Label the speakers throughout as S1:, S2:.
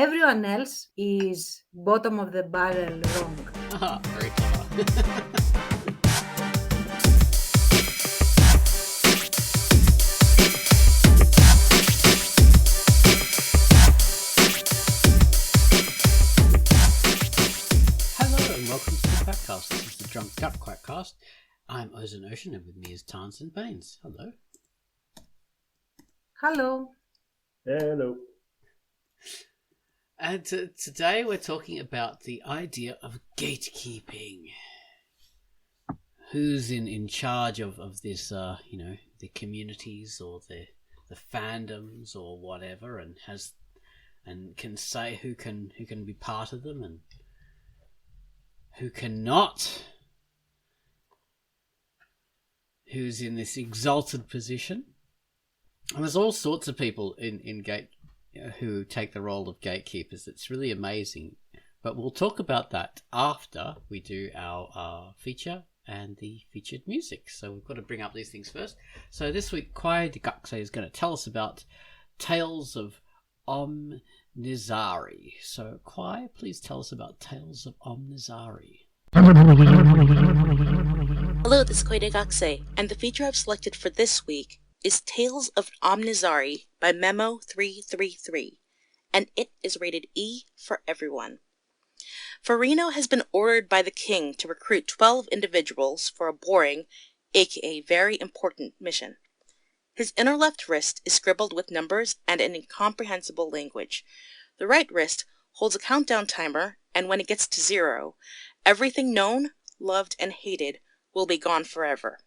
S1: everyone else is bottom of the barrel wrong.
S2: Very clever. Welcome to the Quackcast. This is the Drunkduck Quackcast. I'm Ozone Ocean, and with me is Tarnson Baines. Hello.
S1: Hello.
S3: Hello.
S2: And today we're talking about the idea of gatekeeping. Who's in charge of this, the communities or the fandoms or whatever, and can say who can be part of them and who cannot, who's in this exalted position. And there's all sorts of people in Gate who take the role of gatekeepers. It's really amazing. But we'll talk about that after we do our feature and the featured music. So we've got to bring up these things first. So this week, Quackcast is going to tell us about Tales of Omnizari. So, Quai, please tell us about Tales of Omnizari.
S4: Hello, this is Quackcast, and the feature I've selected for this week is Tales of Omnizari by Memo 333, and it is rated E for everyone. Farino has been ordered by the king to recruit 12 individuals for a boring, aka very important mission. His inner left wrist is scribbled with numbers and an incomprehensible language. The right wrist holds a countdown timer, and when it gets to 0, everything known, loved, and hated will be gone forever.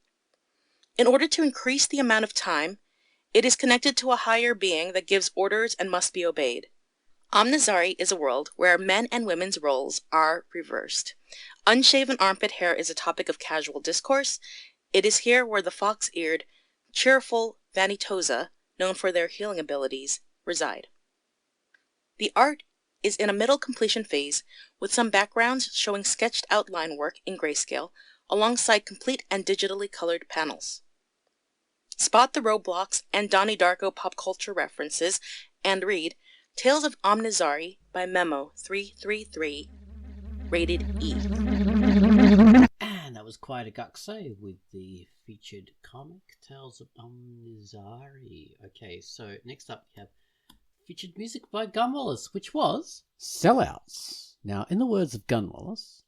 S4: In order to increase the amount of time, it is connected to a higher being that gives orders and must be obeyed. Omnizari is a world where men and women's roles are reversed. Unshaven armpit hair is a topic of casual discourse. It is here where the fox-eared, cheerful Vanitosa, known for their healing abilities, reside. The art is in a middle completion phase, with some backgrounds showing sketched outline work in grayscale, alongside complete and digitally colored panels. Spot the Roblox and Donnie Darko pop culture references, and read Tales of Omnizari by Memo 333, rated E.
S2: And that was Quackcast with the featured comic Tales of Omnizari. Okay, so next up we have featured music by Gunwallace, which was Sellouts. Now, in the words of Gunwallace,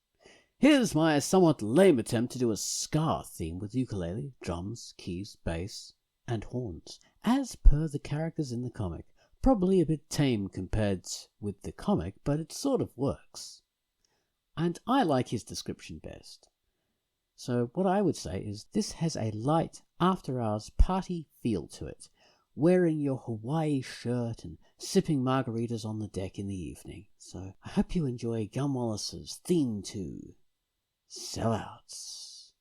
S2: here's my somewhat lame attempt to do a ska theme with ukulele, drums, keys, bass, and horns, as per the characters in the comic. Probably a bit tame compared with the comic, but it sort of works. And I like his description best. So what I would say is this has a light after-hours party feel to it, wearing your Hawaii shirt and sipping margaritas on the deck in the evening. So I hope you enjoy Gunwallace's theme to Sellouts.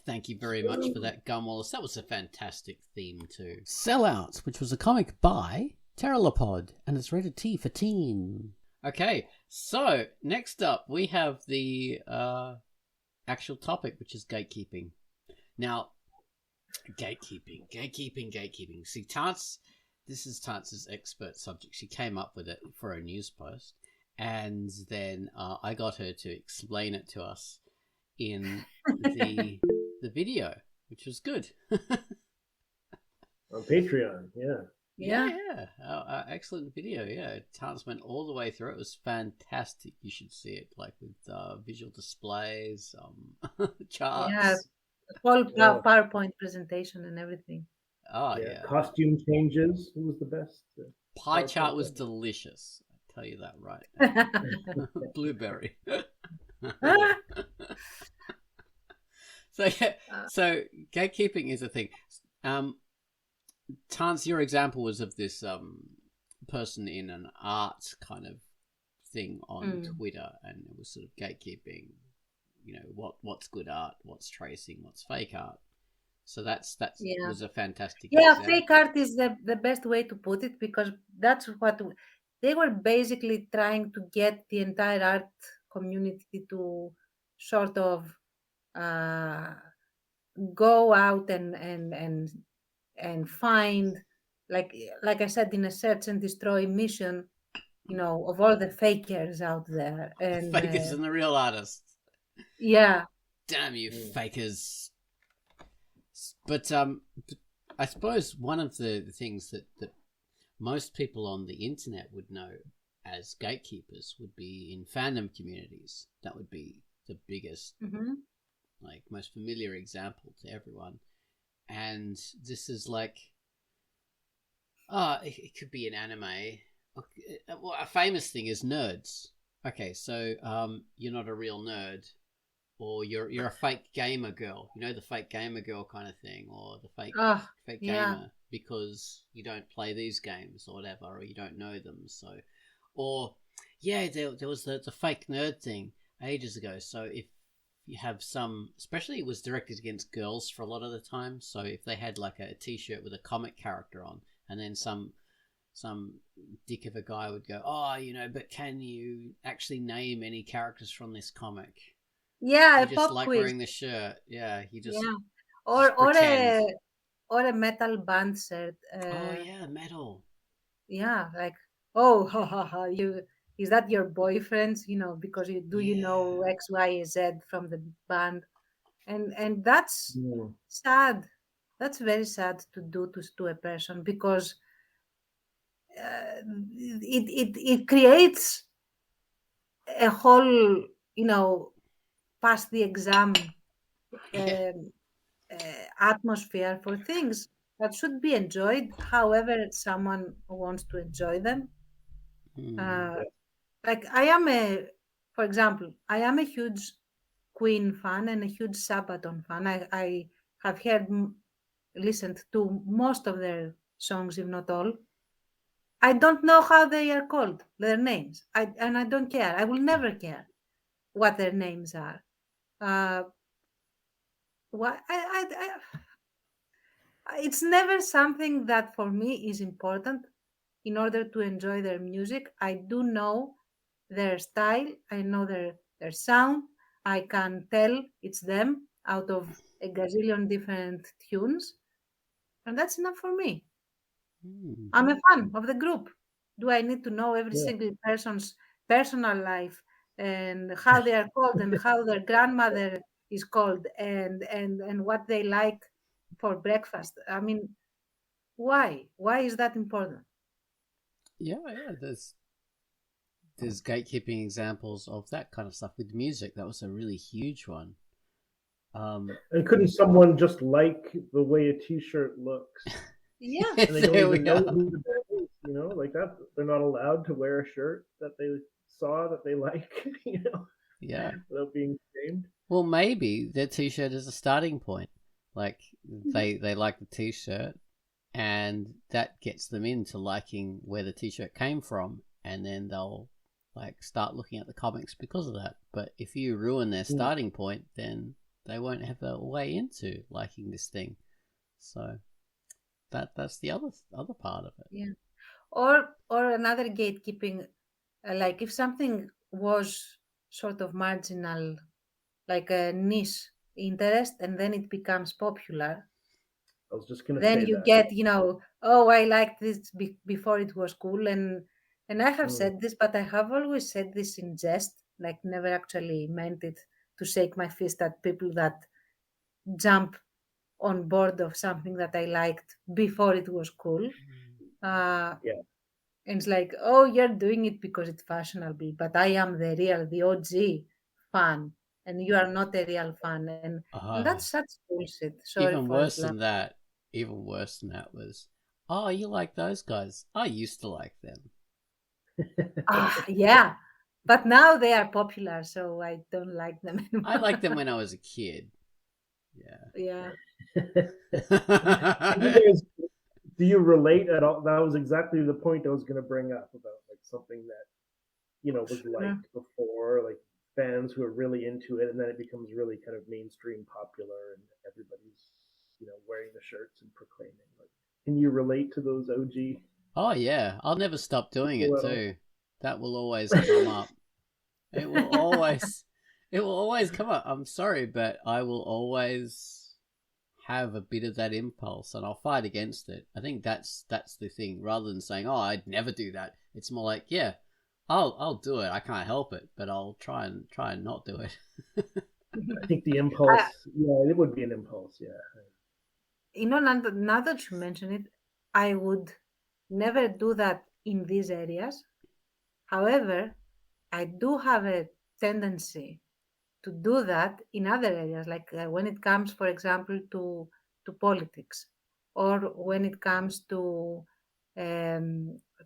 S2: Thank you very much for that, Gunwallace. That was a fantastic theme too. Sellouts, which was a comic by Terralopod, and it's rated T for teen. Okay, so next up we have the actual topic, which is gatekeeping. Now, gatekeeping. See, this is Tance's expert subject. She came up with it for a news post, and then I got her to explain it to us in the video, which was good.
S3: On Patreon, yeah.
S2: Yeah. Excellent video. Yeah, Tance went all the way through. It was fantastic. You should see it, like with visual displays, charts.
S1: Yeah, whole
S3: Yeah.
S1: PowerPoint presentation and everything.
S2: Oh yeah.
S3: Costume changes. Who was the best?
S2: Pie chart was delicious. I tell you that right now. Blueberry. So gatekeeping is a thing. Tance, your example was of this person in an art kind of thing on Twitter, and it was sort of gatekeeping. You know, what's good art, what's tracing, what's fake art. So that's was a fantastic example.
S1: Fake art is the best way to put it, because that's what they were basically trying to get the entire art community to sort of go out and find, like I said, in a search and destroy mission, you know, of all the fakers out there, and
S2: fakers and the real artists.
S1: Yeah.
S2: Damn you, fakers. But I suppose one of the things that most people on the internet would know as gatekeepers would be in fandom communities. That would be the biggest, like, most familiar example to everyone. And this is like, it could be an anime. Well, a famous thing is nerds. Okay, so you're not a real nerd, or you're a fake gamer girl. You know, the fake gamer girl kind of thing, or the fake gamer because you don't play these games or whatever, or you don't know them. So, or there was the fake nerd thing ages ago. So if you have some, especially it was directed against girls for a lot of the time. So if they had like a T-shirt with a comic character on, and then some dick of a guy would go, oh, you know, but can you actually name any characters from this comic?
S1: Yeah,
S2: you
S1: a
S2: just
S1: pop
S2: like
S1: quiz.
S2: wearing the shirt. Yeah, you just
S1: or a metal band shirt.
S2: Oh yeah, metal.
S1: Yeah, like, oh, ha ha ha, is that your boyfriend's? You know, because you know XYZ from the band, and that's sad. That's very sad to do to a person, because it creates a whole, you know, pass the exam atmosphere for things that should be enjoyed however someone wants to enjoy them. Like for example, I am a huge Queen fan and a huge Sabaton fan. I have listened to most of their songs, if not all. I don't know how they are called, their names. And I don't care. I will never care what their names are. Why it's never something that for me is important in order to enjoy their music. I do know their style. I know their sound. I can tell it's them out of a gazillion different tunes. And that's enough for me. I'm a fan of the group. Do I need to know every single person's personal life and how they are called and how their grandmother is called and what they like for breakfast? I mean, why? Why is that important?
S2: Yeah. There's gatekeeping examples of that kind of stuff with music. That was a really huge one.
S3: And couldn't someone just like the way a T-shirt looks?
S1: Yeah,
S3: and they don't even know who the band is, you know, like that. They're not allowed to wear a shirt that they saw that they like, you know.
S2: Yeah.
S3: Without being shamed.
S2: Well, maybe their T-shirt is a starting point. Like they like the T-shirt, and that gets them into liking where the T-shirt came from, and then they'll like start looking at the comics because of that. But if you ruin their starting point, then they won't have a way into liking this thing. So that's the other part of it.
S1: Yeah. Or another gatekeeping like if something was sort of marginal, like a niche interest, and then it becomes popular,
S3: I was just gonna
S1: then
S3: say
S1: you
S3: that.
S1: get, oh, I liked this before it was cool. And I have
S3: Mm.
S1: said this, but I have always said this in jest, like never actually meant it to shake my fist at people that jump on board of something that I liked before it was cool. Uh,
S3: Yeah.
S1: and it's like, oh, you're doing it because it's fashionable, but I am the OG fan, and you are not a real fan, and that's
S2: Ah,
S1: such bullshit. Sorry
S2: even
S1: for
S2: worse
S1: slang.
S2: than that. Even worse than that was, oh, you like those guys? I used to like them.
S1: Yeah, but now they are popular, so I don't like them
S2: I liked them
S1: anymore.
S2: when I was a kid.
S1: Yeah.
S3: And you
S2: Yeah.
S3: guys, do you relate at all? That was exactly the point I was going to bring up about like something that was
S1: Sure.
S3: liked before, like fans who are really into it, and then it becomes really kind of mainstream popular, and everybody's wearing the shirts and proclaiming. Like, can you relate to those OG
S2: Oh yeah, I'll never stop doing
S3: people
S2: it
S3: at all?
S2: too. That will always come up. It will always it will always come up. I'm sorry, but I will always have a bit of that impulse and I'll fight against it. I think that's the thing. Rather than saying, "Oh, I'd never do that." It's more like, "Yeah, I'll do it. I can't help it, but I'll try and not do it."
S3: I think the
S1: Uh,
S3: impulse, yeah, it would be an impulse, yeah.
S1: now that you mention it, I would never do that in these areas. However, I do have a tendency to do that in other areas, like when it comes, for example, to politics, or when it comes to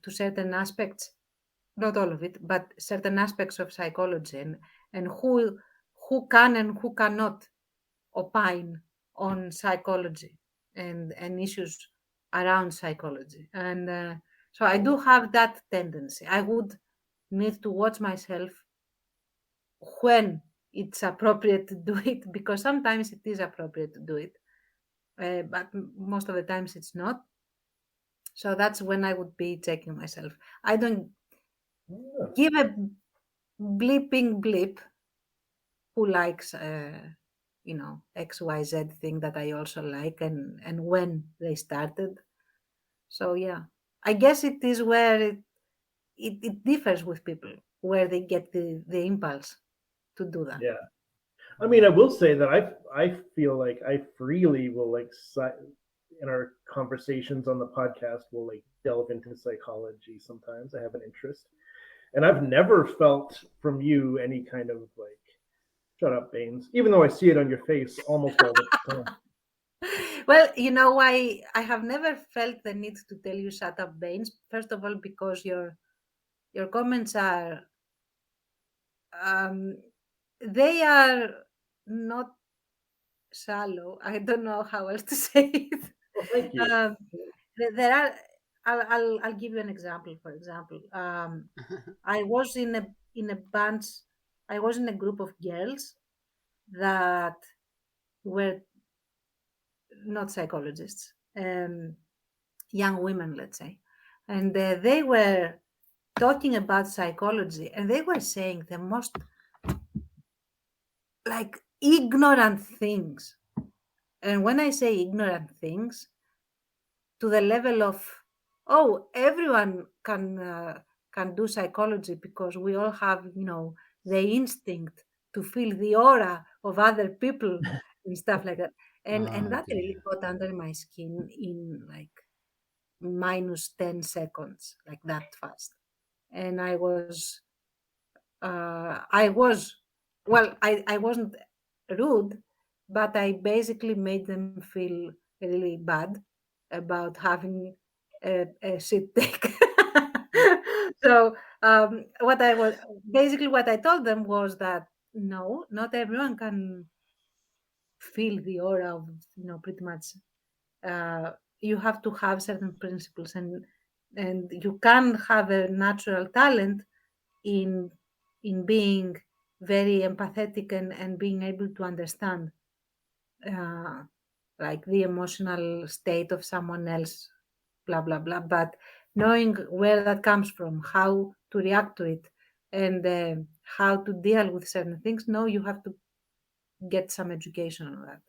S1: certain aspects, not all of it, but certain aspects of psychology, and who can and who cannot opine on psychology and issues around psychology. And so I do have that tendency. I would need to watch myself when it's appropriate to do it, because sometimes it is appropriate to do it, but most of the times it's not. So that's when I would be checking myself. I don't
S3: Yeah.
S1: give a bleeping bleep who likes XYZ thing that I also like, and when they started. So yeah, I guess it is where it differs with people, where they get the impulse to do that.
S3: Yeah. I mean, I will say that I feel like I freely will like in our conversations on the podcast will like delve into psychology sometimes. I have an interest. And I've never felt from you any kind of like shut up, Baines, even though I see it on your face almost all the time.
S1: Well, you know why I have never felt the need to tell you shut up, Baines. First of all, because your comments are um, they are not shallow. I don't know how else to say it.
S3: Well, thank you.
S1: um, there are. I'll give you an example. For example, I was in a bunch. I was in a group of girls that were not psychologists, young women, let's say, and they were talking about psychology, and they were saying the most like ignorant things. And when I say ignorant things, to the level of, oh, everyone can do psychology because we all have, the instinct to feel the aura of other people and stuff like that. And
S2: Oh
S1: that really
S2: dear.
S1: got under my skin in like minus 10 seconds, like that fast. And I was, well, I wasn't rude, but I basically made them feel really bad about having a shit take. So what I told them was that no, not everyone can feel the aura of, pretty much. You have to have certain principles, and you can have a natural talent in being very empathetic, and being able to understand uh, like the emotional state of someone else, blah blah blah. But knowing where that comes from, how to react to it and how to deal with certain things. No, you have to get some education on that.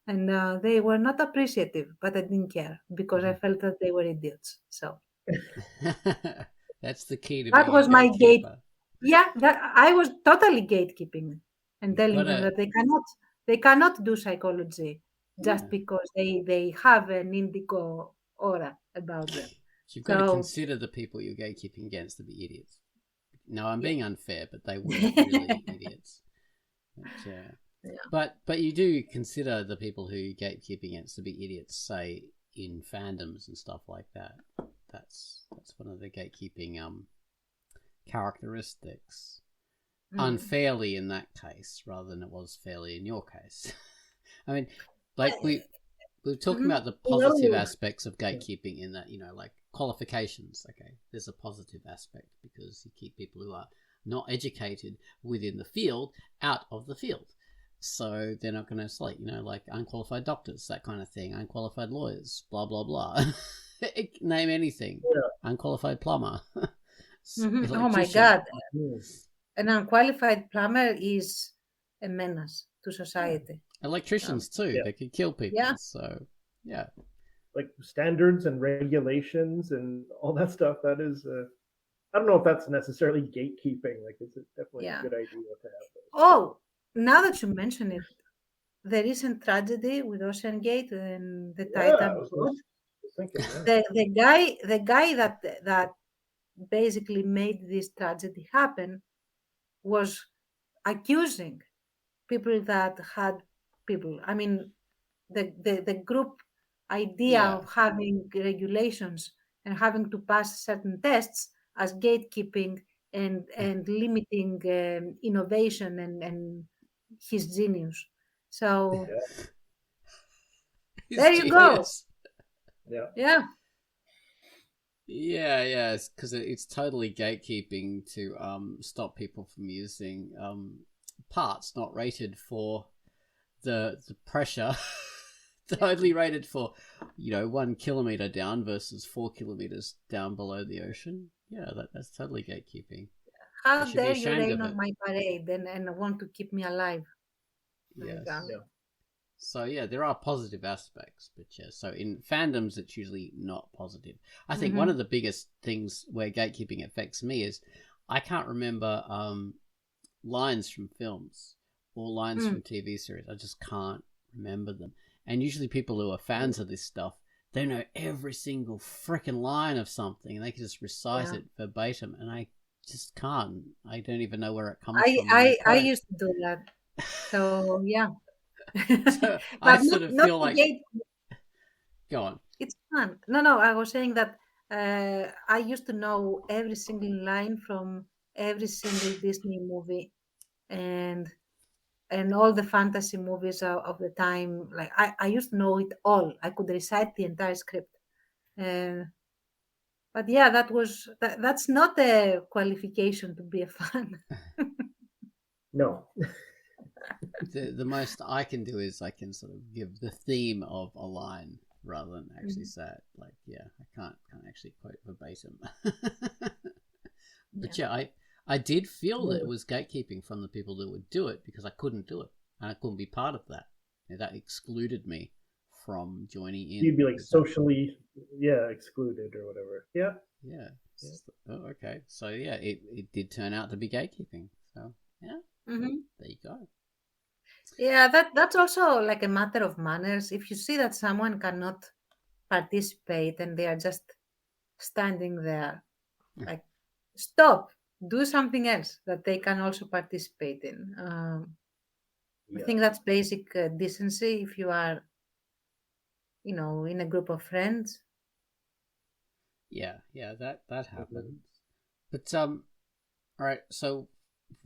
S1: And they were not appreciative, but I didn't care because I felt that they were idiots. So
S2: That's the key to
S1: that
S2: being a
S1: was my gate.
S2: gatekeeper.
S1: Yeah, that I was totally gatekeeping and
S2: You've
S1: telling them
S2: gotta-
S1: that they cannot do psychology just
S2: Yeah.
S1: because they have an indigo aura about them.
S2: You've got to
S1: So
S2: consider the people you're gatekeeping against to be idiots. No, I'm
S1: yeah.
S2: being unfair, but they were really idiots. But you do consider the people who you gatekeep against to be idiots, say in fandoms and stuff like that. That's one of the gatekeeping characteristics. Unfairly in that case, rather than it was fairly in your case. I mean, like we're talking about the positive aspects of gatekeeping in that, like qualifications. Okay, there's a positive aspect because you keep people who are not educated within the field out of the field. So they're not going to slate, like unqualified doctors, that kind of thing, unqualified lawyers, blah, blah, blah. Name anything. Yeah. Unqualified plumber.
S1: Oh my God. An unqualified plumber is a menace to society.
S2: Electricians too. They could kill people. Yeah. So, yeah.
S3: Like standards and regulations and all that stuff. That is, I don't know if that's necessarily gatekeeping. Like, it's definitely a good idea to have those.
S1: Oh, now that you mention it, the recent tragedy with Ocean Gate and the Titan. The guy that basically made this tragedy happen was accusing people that had people. I mean, the group idea of having regulations and having to pass certain tests as gatekeeping and limiting innovation and his genius. So there you go. Yeah.
S2: Yeah, because it's totally gatekeeping to stop people from using parts not rated for the pressure. Totally rated for 1 kilometer down versus 4 kilometers down below the ocean. Yeah, that's totally gatekeeping.
S1: How dare you rain on my parade and want to keep me alive?
S2: Yes. So there are positive aspects, but so in fandoms it's usually not positive. I think one of the biggest things where gatekeeping affects me is I can't remember lines from films or lines from TV series. I just can't remember them. And usually people who are fans of this stuff, they know every single freaking line of something and they can just recite it verbatim, and I just can't. I don't even know where it comes from.
S1: I used to do that. So yeah.
S2: So I sort of feel like go on.
S1: It's fun. No, I was saying that I used to know every single line from every single Disney movie and all the fantasy movies of the time. Like I used to know it all. I could recite the entire script. But yeah, that's not a qualification to be a fan.
S3: No.
S2: The most I can do is I can sort of give the theme of a line rather than actually say it. Like, I can't actually quote verbatim. But I did feel that it was gatekeeping from the people that would do it because I couldn't do it and I couldn't be part of that. That excluded me from joining in.
S3: You'd be like socially, excluded or whatever. Yeah.
S2: Yeah. Oh, okay. So it did turn out to be gatekeeping. So there you go.
S1: Yeah, that's also like a matter of manners. If you see that someone cannot participate and they are just standing there, like stop, do something else that they can also participate in. I think that's basic decency if you are, in a group of friends.
S2: Yeah, that happens. But all right, so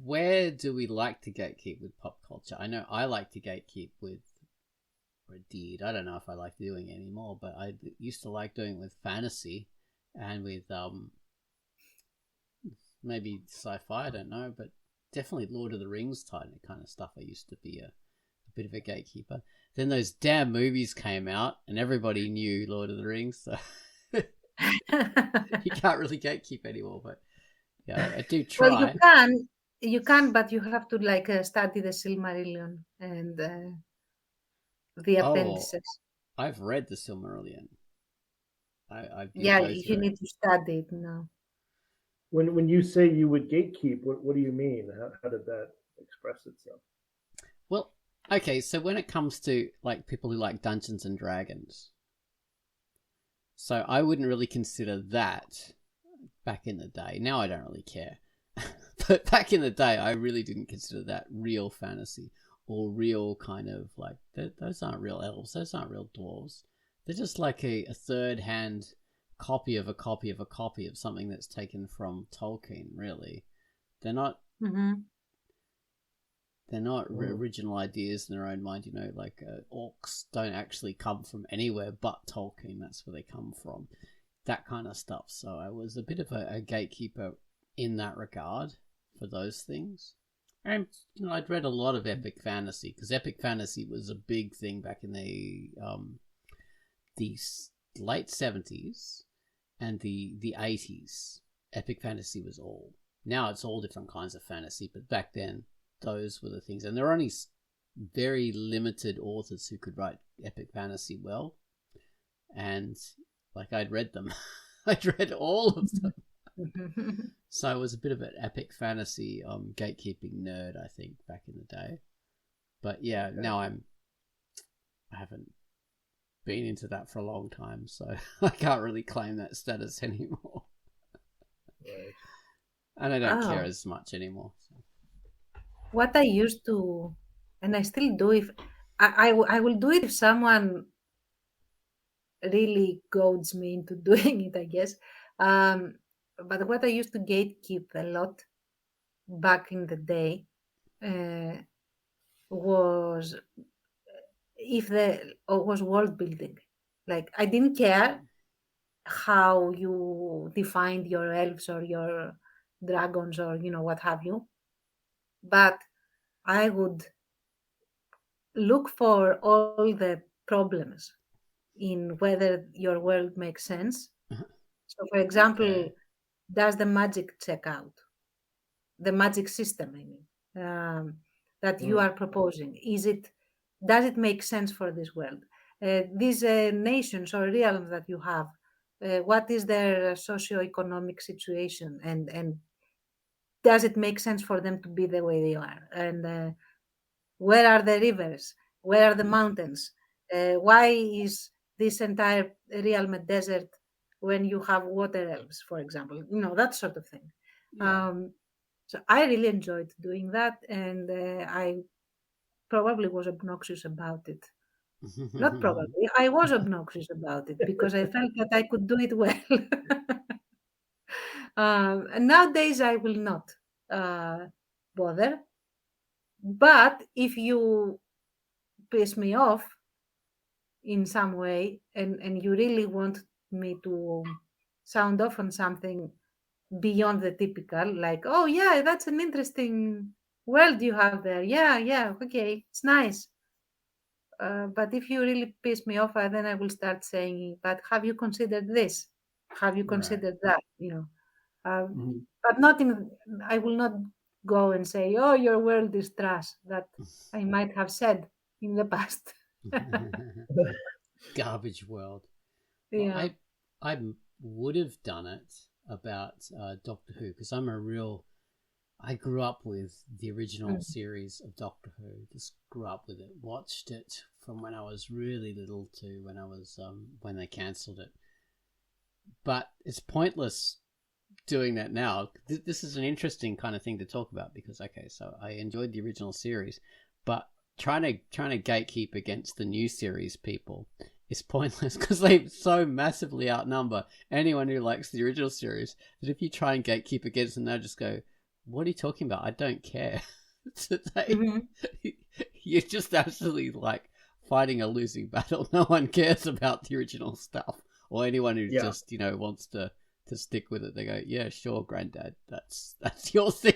S2: where do we like to gatekeep with pop culture? I know I like to gatekeep with, or did, I don't know if I like doing it anymore, but I used to like doing it with fantasy and with maybe sci-fi, I don't know, but definitely Lord of the Rings kind of stuff. I used to be a bit of a gatekeeper. Then those damn movies came out and everybody knew Lord of the Rings, so you can't really gatekeep anymore. But Yeah, I do
S1: Well,
S2: try.
S1: you can, but you have to like study the Silmarillion and the
S2: Oh,
S1: appendices.
S2: I've read the Silmarillion. I did
S1: Yeah,
S2: go
S1: you
S2: through it.
S1: need to study it now.
S3: When you say you would gatekeep, what do you mean? How did that express itself?
S2: Well, okay, so when it comes to like people who like Dungeons and Dragons, so I wouldn't really consider that back in the day. Now I don't really care. But back in the day, I really didn't consider that real fantasy or real kind of like, those aren't real elves, those aren't real dwarves. They're just like a third hand copy of a copy of a copy of something that's taken from Tolkien, really. They're not.
S1: Mm-hmm.
S2: They're not original ideas in their own mind, like orcs don't actually come from anywhere but Tolkien. That's where they come from. That kind of stuff. So I was a bit of a gatekeeper in that regard for those things. And, I'd read a lot of epic fantasy because epic fantasy was a big thing back in the late 70s and the 80s. Epic fantasy was all. Now it's all different kinds of fantasy, but back then, those were the things. And there are only very limited authors who could write epic fantasy well. And like I'd read them. I'd read all of them. So I was a bit of an epic fantasy gatekeeping nerd, I think, back in the day. But yeah, okay. Now I haven't been into that for a long time, so I can't really claim that status anymore.
S3: Right.
S2: And I don't care as much anymore. So.
S1: What I used to, and I still do, if I will do it if someone really goads me into doing it, I guess. But what I used to gatekeep a lot back in the day was was world building. Like I didn't care how you defined your elves or your dragons or what have you, but I would look for all the problems in whether your world makes sense. So, for example,
S2: Okay.
S1: does the magic check out? The magic system, I mean, that you are proposing. Does it make sense for this world? These nations or realms that you have, what is their socio-economic situation, and does it make sense for them to be the way they are? And where are the rivers? Where are the mountains? Why is this entire realm a desert when you have water elves, for example? That sort of thing.
S2: Yeah.
S1: So I really enjoyed doing that, and I probably was obnoxious about it. Not probably, I was obnoxious about it because I felt that I could do it well. And nowadays, I will not bother. But if you piss me off in some way and you really want me to sound off on something beyond the typical, like, oh yeah, that's an interesting world you have there, yeah, okay, it's nice, but if you really piss me off, then I will start saying, but have you considered this, have you considered that, but not in, I will not go and say, oh, your world is trash, that I might have said in the past.
S2: Garbage world.
S1: Yeah.
S2: Well, I would have done it about Doctor Who because I grew up with the original series of Doctor Who. Just grew up with it. Watched it from when I was really little to when I was when they cancelled it. But it's pointless doing that now. This is an interesting kind of thing to talk about because so I enjoyed the original series, but trying to gatekeep against the new series people is pointless because they so massively outnumber anyone who likes the original series that if you try and gatekeep against them, they'll just go, what are you talking about? I don't care. You're just absolutely like fighting a losing battle. No one cares about the original stuff, or anyone who just wants to stick with it. They go, yeah, sure, Granddad, that's your thing.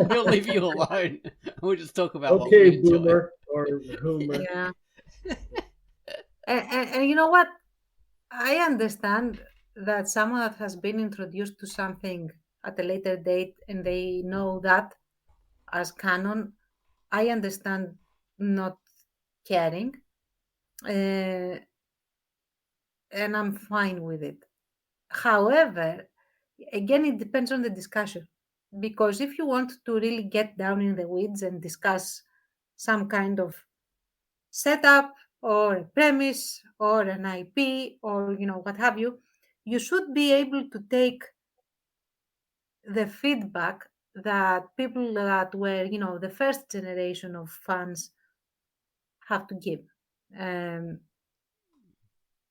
S2: We'll leave you alone. We'll just talk about what we enjoy.
S3: Boomer or Hoomer.
S1: Yeah. And you know what? I understand that someone that has been introduced to something at a later date and they know that as canon, I understand not caring, uh, and I'm fine with it. However, again, it depends on the discussion. Because if you want to really get down in the weeds and discuss some kind of setup or a premise or an IP or what have you, you should be able to take the feedback that people that were the first generation of fans have to give. Um,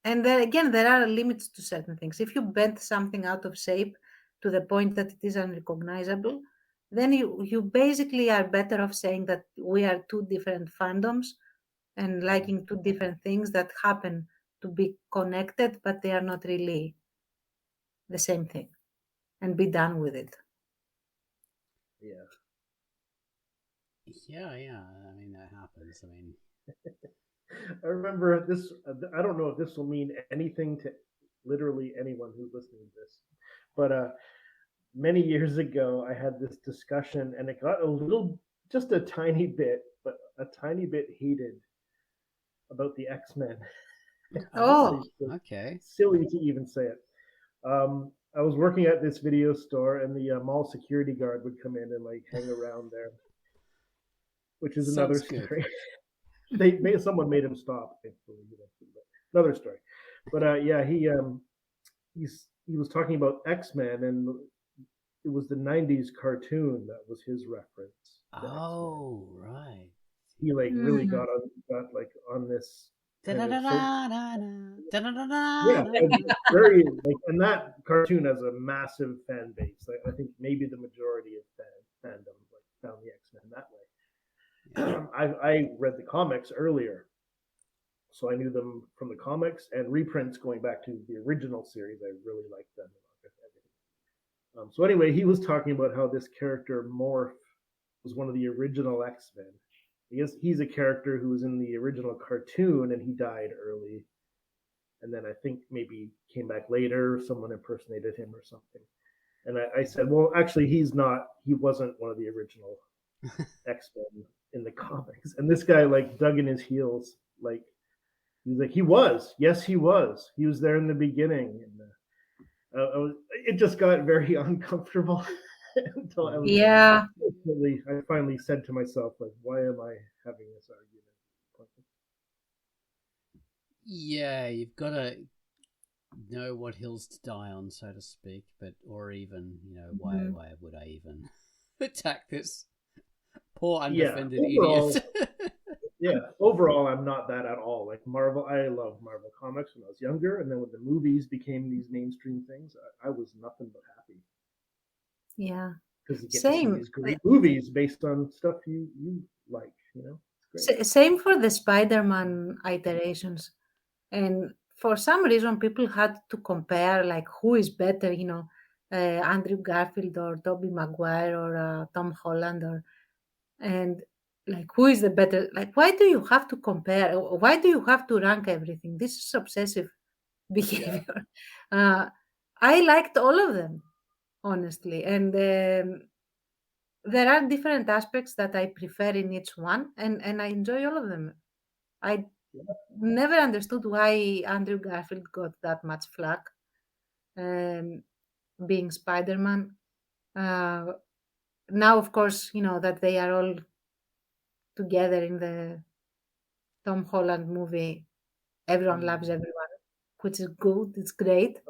S1: and then again, there are limits to certain things. If you bend something out of shape to the point that it is unrecognizable, then you basically are better off saying that we are two different fandoms and liking two different things that happen to be connected, but they are not really the same thing, and be done with it.
S3: Yeah.
S2: Yeah. I mean, that happens. I mean,
S3: I remember this. I don't know if this will mean anything to literally anyone who's listening to this, but many years ago, I had this discussion, and it got a little, just a tiny bit, but a tiny bit heated about the X-Men.
S1: Oh,
S2: okay.
S3: Silly to even say it. I was working at this video store, and the mall security guard would come in and like hang around there, which is another
S2: Sounds good.
S3: story. Someone made him stop. Thankfully, another story. But yeah, he was talking about X-Men, and it was the '90s cartoon that was his reference to X-Men.
S2: Oh, right.
S3: He like really
S1: mm.
S3: got like on this kind of
S2: Da-da-da-da-da-da.
S3: very like, and that cartoon has a massive fan base. Like, I think maybe the majority of fandom like found the X-Men that way. I read the comics earlier, so I knew them from the comics and reprints going back to the original series. I really liked them. So anyway, he was talking about how this character Morph was one of the original X-Men. He's a character who was in the original cartoon and he died early. And then I think maybe came back later, someone impersonated him or something. And I said, well, actually, he wasn't one of the original X-Men in the comics. And this guy like dug in his heels, like he's like, yes, he was there in the beginning. And it just got very uncomfortable until
S1: Yeah.
S3: I finally said to myself, like, why am I having this argument?
S2: Yeah, you've got to know what hills to die on, so to speak. Or even, why would I even attack this poor undefended idiot?
S3: Yeah, overall, I'm not that at all. Like Marvel, I love Marvel comics when I was younger, and then when the movies became these mainstream things, I was nothing but happy.
S1: Yeah.
S3: Because you get
S1: Same.
S3: to see these great movies based on stuff you like, It's great.
S1: Same for the Spider-Man iterations. And for some reason, people had to compare, like, who is better, Andrew Garfield or Tobey Maguire or Tom Holland, and like, who is the better? Like, why do you have to compare? Why do you have to rank everything? This is obsessive behavior. I liked all of them, honestly, and there are different aspects that I prefer in each one, and I enjoy all of them. I never understood why Andrew Garfield got that much flack, um, being Spider-Man. Now, of course, that they are all together in the Tom Holland movie. Everyone loves everyone, which is good. It's great.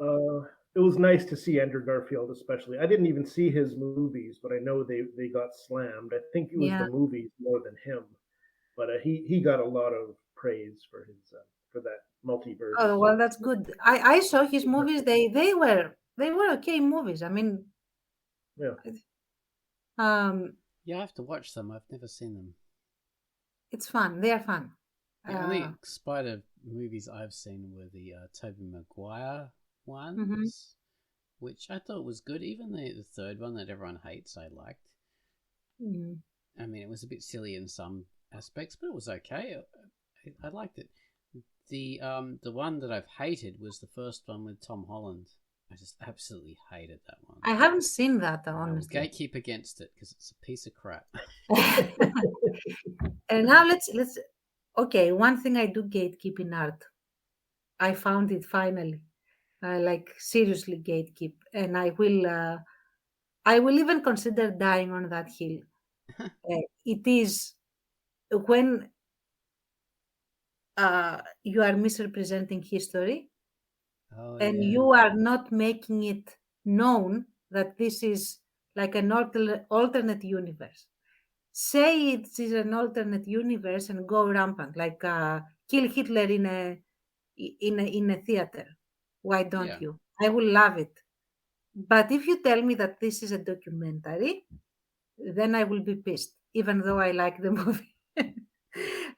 S3: It was nice to see Andrew Garfield, especially. I didn't even see his movies, but I know they got slammed. I think it was
S1: Yeah.
S3: the movies more than him, but he got a lot of praise for his for that multiverse.
S1: Oh well, that's good. I saw his movies. They were okay movies. I mean,
S3: Yeah.
S2: Yeah, I have to watch them. I've never seen them.
S1: It's fun. They are fun.
S2: The only Spider movies I've seen were the Tobey Maguire ones, which I thought was good. Even the third one that everyone hates, I liked.
S1: Mhm.
S2: I mean, it was a bit silly in some aspects, but it was okay. I liked it. The one that I've hated was the first one with Tom Holland. I just absolutely hated that one.
S1: I haven't seen that,
S2: And I will
S1: honestly.
S2: gatekeep against it because it's a piece of crap.
S1: And now let's okay, one thing I do gatekeep in art. I found it finally. I like seriously gatekeep, and I will even consider dying on that hill. It is when you are misrepresenting history
S2: Oh
S1: and
S2: yeah.
S1: you are not making it known that this is like an alternate universe. Say it is an alternate universe and go rampant, like kill Hitler in a theater. Why don't
S2: Yeah.
S1: you? I will love it. But if you tell me that this is a documentary, then I will be pissed, even though I like the movie.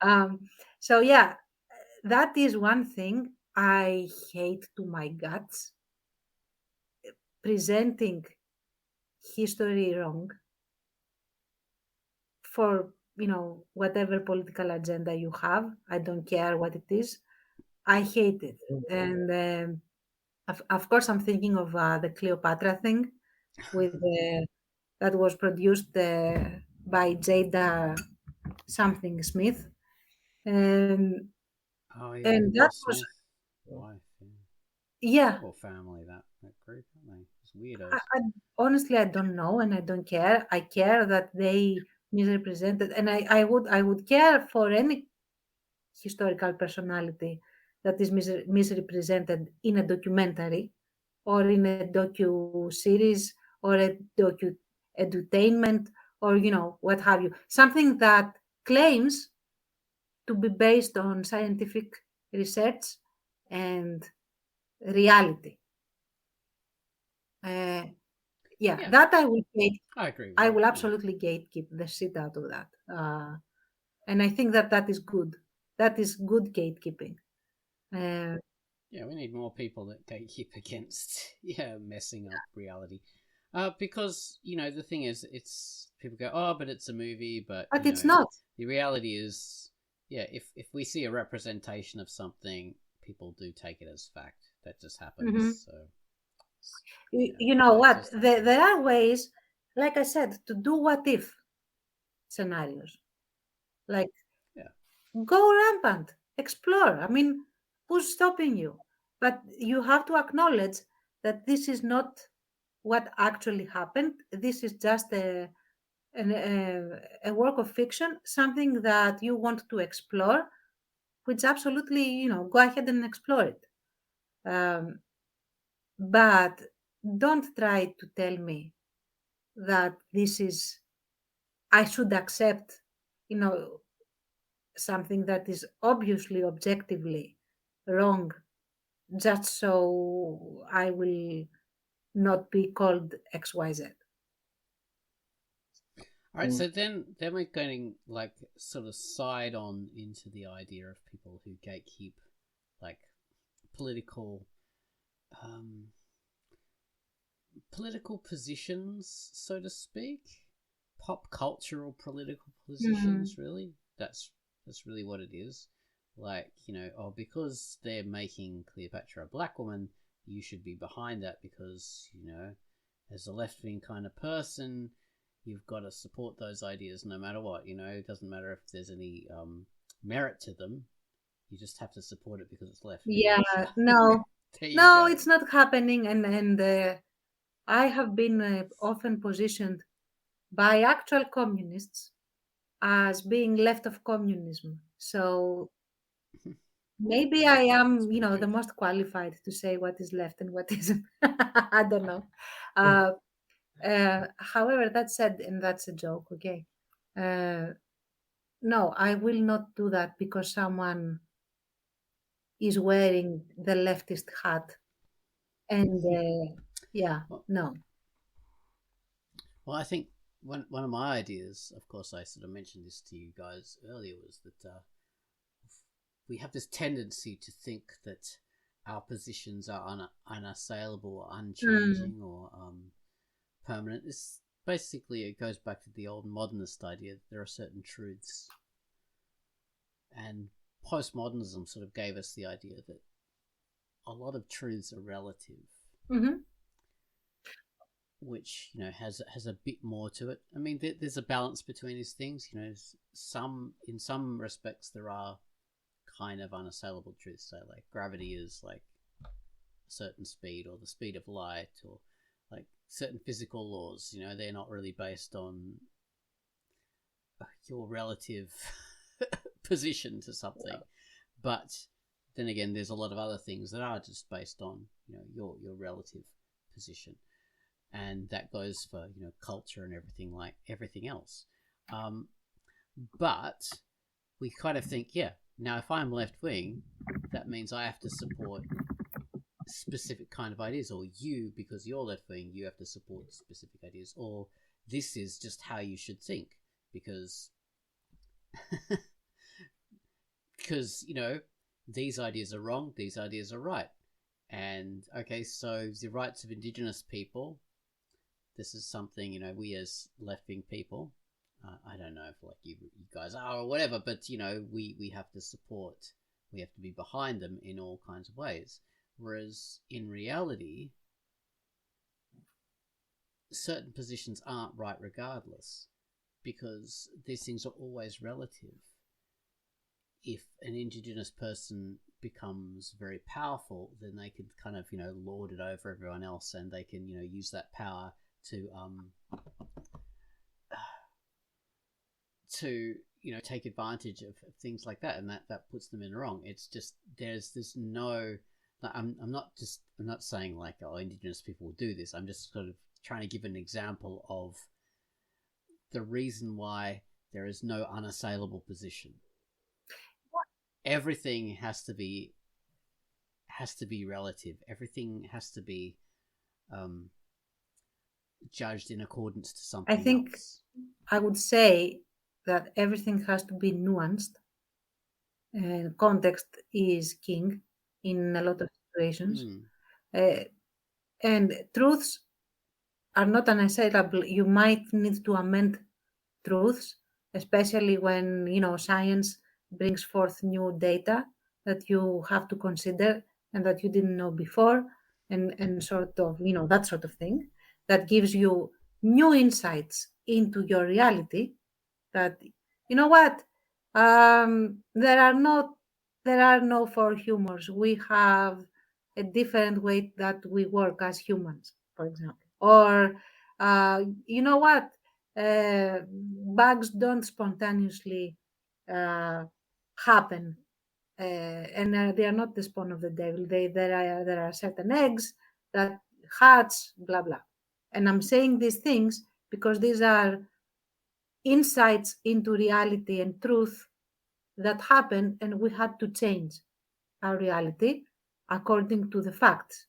S1: um, so yeah, that is one thing I hate to my guts. Presenting history wrong for whatever political agenda you have. I don't care what it is. I hate it, and of course I'm thinking of the Cleopatra thing with that was produced by Jada something Smith, um,
S2: Oh yeah,
S1: and
S2: Will
S1: that was
S2: Smith wife. Yeah.
S1: yeah.
S2: Terrible family that group, aren't they? It's
S1: I,
S2: weirdos.
S1: I, honestly, I don't know, and I don't care. I care that they misrepresented, and I would care for any historical personality that is misrepresented in a documentary or in a docu series or a docu edutainment or what have you. Something that claims to be based on scientific research and reality. Uh, yeah,
S2: Yeah,
S1: that I will gate.
S2: I agree with
S1: I
S2: that.
S1: will
S2: Yeah.
S1: absolutely gatekeep the shit out of that, and I think that that is good. That is good gatekeeping. Uh,
S2: Yeah, we need more people that gatekeep against messing up reality. Because the thing is, it's people go, oh, but it's a movie, but
S1: but it's not.
S2: the reality is, if we see a representation of something, people do take it as fact. That just
S1: Hmm.
S2: happens. So
S1: You know
S2: that's
S1: what?
S2: just how it
S1: There
S2: is.
S1: are ways, like I said, to do what if scenarios. Like
S2: Yeah,
S1: go rampant, explore. I mean, who's stopping you? But you have to acknowledge that this is not what actually happened. This is just a work of fiction, something that you want to explore, which absolutely, go ahead and explore it. Um, but don't try to tell me that this is, I should accept, you know, something that is obviously objectively wrong just so I will not be called XYZ.
S2: all right, so then we're going like sort of side on into the idea of people who gatekeep like political um political positions, so to speak, pop cultural political
S1: Mm.
S2: positions. Really, that's really what it is. Like oh, because they're making Cleopatra a black woman, you should be behind that because as a left wing kind of person, you've got to support those ideas no matter what. It doesn't matter if there's any merit to them. You just have to support it because it's left wing.
S1: Yeah,
S2: So
S1: no,
S2: there you
S1: no,
S2: go.
S1: it's not happening. And I have been often positioned by actual communists as being left of communism. So maybe I
S2: That's
S1: am,
S2: pretty
S1: the
S2: good.
S1: most qualified to say what is left and what isn't. I don't know. Uh, however, that said, and that's a joke, okay? Uh, no, I will not do that because someone is wearing the leftist hat. And yeah,
S2: Well,
S1: no.
S2: Well, I think one of my ideas, of course, I sort of mentioned this to you guys earlier, was that we have this tendency to think that our positions are unassailable, or
S1: Mm,
S2: unchanging, or permanent. This basically it goes back to the old modernist idea that there are certain truths, and postmodernism sort of gave us the idea that a lot of truths are relative.
S1: Mm-hmm.
S2: which has a bit more to it. I mean, there's a balance between these things. In some respects there are kind of unassailable truths. So like gravity is like a certain speed, or the speed of light, or like certain physical laws. They're not really based on your relative position to something, but then again, there's a lot of other things that are just based on your relative position, and that goes for culture and everything else. But we kind of think, yeah, now if I'm left wing, that means I have to support specific kind of ideas, or you, because you're left wing, you have to support specific ideas, or this is just how you should think because because these ideas are wrong, these ideas are right. And okay, so the rights of Indigenous people, this is something we as left-wing people, I don't know if like you guys are or whatever, but we have to support, we have to be behind them in all kinds of ways. Whereas in reality, certain positions aren't right regardless, because these things are always relative. If an Indigenous person becomes very powerful, then they can kind of lord it over everyone else, and they can use that power to take advantage of things like that, and that puts them in the wrong. It's just there's no. I'm not saying like, oh, Indigenous people will do this. I'm just sort of trying to give an example of the reason why there is no unassailable position. Everything has to be relative. Everything has to be judged in accordance to something
S1: I think
S2: else.
S1: I would say that everything has to be nuanced, and context is king in a lot of situations. And truths are not unassailable. You might need to amend truths, especially when science brings forth new data that you have to consider and that you didn't know before, and sort of that sort of thing that gives you new insights into your reality. That what, there are no four humors. We have a different way that we work as humans, for example. Or what, bugs don't spontaneously uh, happen, and they are not the spawn of the devil. There are certain eggs that hatch, blah blah. And I'm saying these things because these are insights into reality and truth that happened, and we had to change our reality according to the facts.